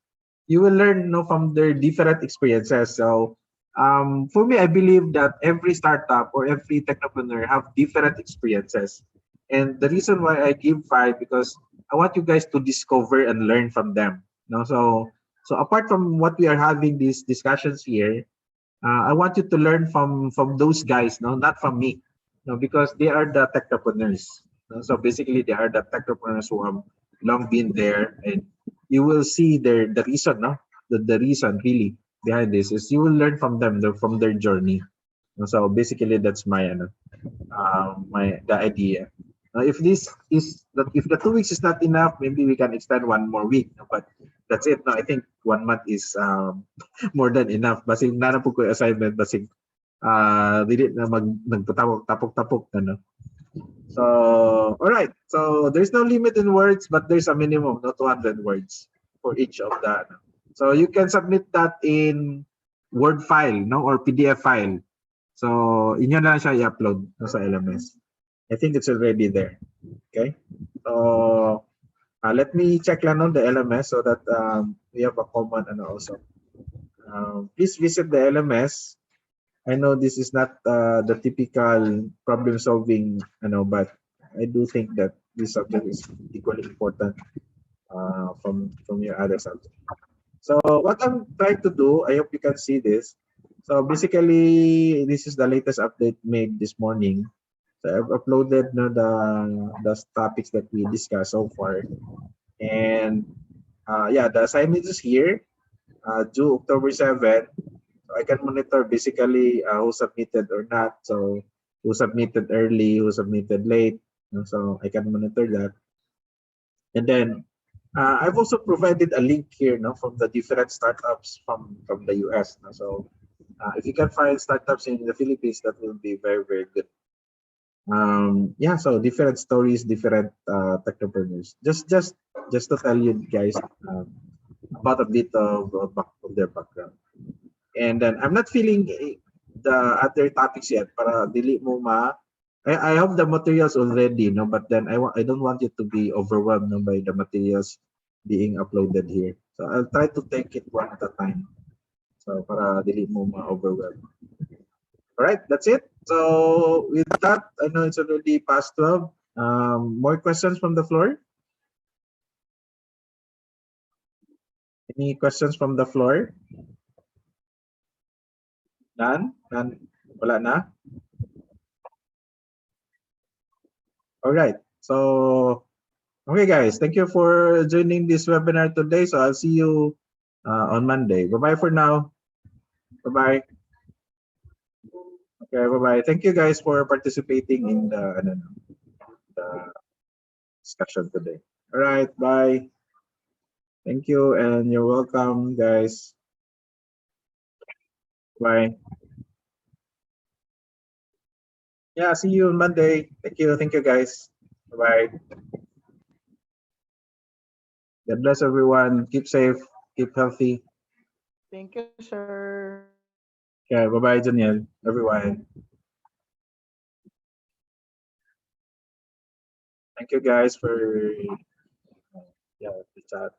you will learn, no, from their different experiences. So for me, I believe that every startup or every technopreneur have different experiences, and the reason why I give 5, because I want you guys to discover and learn from them, no? So apart from what we are having these discussions here, I want you to learn from those guys, no, not from me. No, because they are the technopreneurs. So basically, they are the technopreneurs who have long been there, and you will see the reason, no, the reason really behind this is you will learn from them, from their journey. So basically, that's my the idea. If the 2 weeks is not enough, maybe we can extend 1 more week. But that's it. No, I think 1 month is more than enough. Basing nanapog ko assignment, basing dili na nagpatapok-tapok ano. So, all right. So there's no limit in words, but there's a minimum, no 200 words for each of the. So you can submit that in Word file, no, or PDF file. So inyo na lang siya i-upload no, sa LMS. I think it's already there. Okay. So let me check lang on the LMS so that we have a common and also. Please visit the LMS. I know this is not the typical problem solving, but I do think that this subject is equally important from your other subject. So what I'm trying to do, I hope you can see this. So basically, this is the latest update made this morning. So I've uploaded the topics that we discussed so far, and yeah, the assignment is here, due October 7. So I can monitor basically who submitted or not. So who submitted early, who submitted late. So I can monitor that. And then I've also provided a link here, from the different startups from the US. So if you can find startups in the Philippines, that will be very, very good. Yeah, so different stories, different technopreneurs. Just to tell you guys about a bit of their background. And then I'm not feeling the other topics yet. Para dili mo I have the materials already, but then I don't want you to be overwhelmed by the materials being uploaded here. So I'll try to take it one at a time. So para dili mo ma-overwhelm. All right, that's it. So with that, I know it's already past 12. More questions from the floor? Any questions from the floor? None? None? Wala na? All right. So, okay, guys. Thank you for joining this webinar today. So I'll see you on Monday. Bye-bye for now. Bye-bye. Okay, bye-bye. Thank you, guys, for participating in the discussion today. All right. Bye. Thank you, and you're welcome, guys. Bye. Yeah, see you on Monday. Thank you. Thank you, guys. Bye-bye. God bless everyone. Keep safe. Keep healthy. Thank you, sir. Okay, bye-bye, Daniel. Everyone. Thank you, guys, for the chat.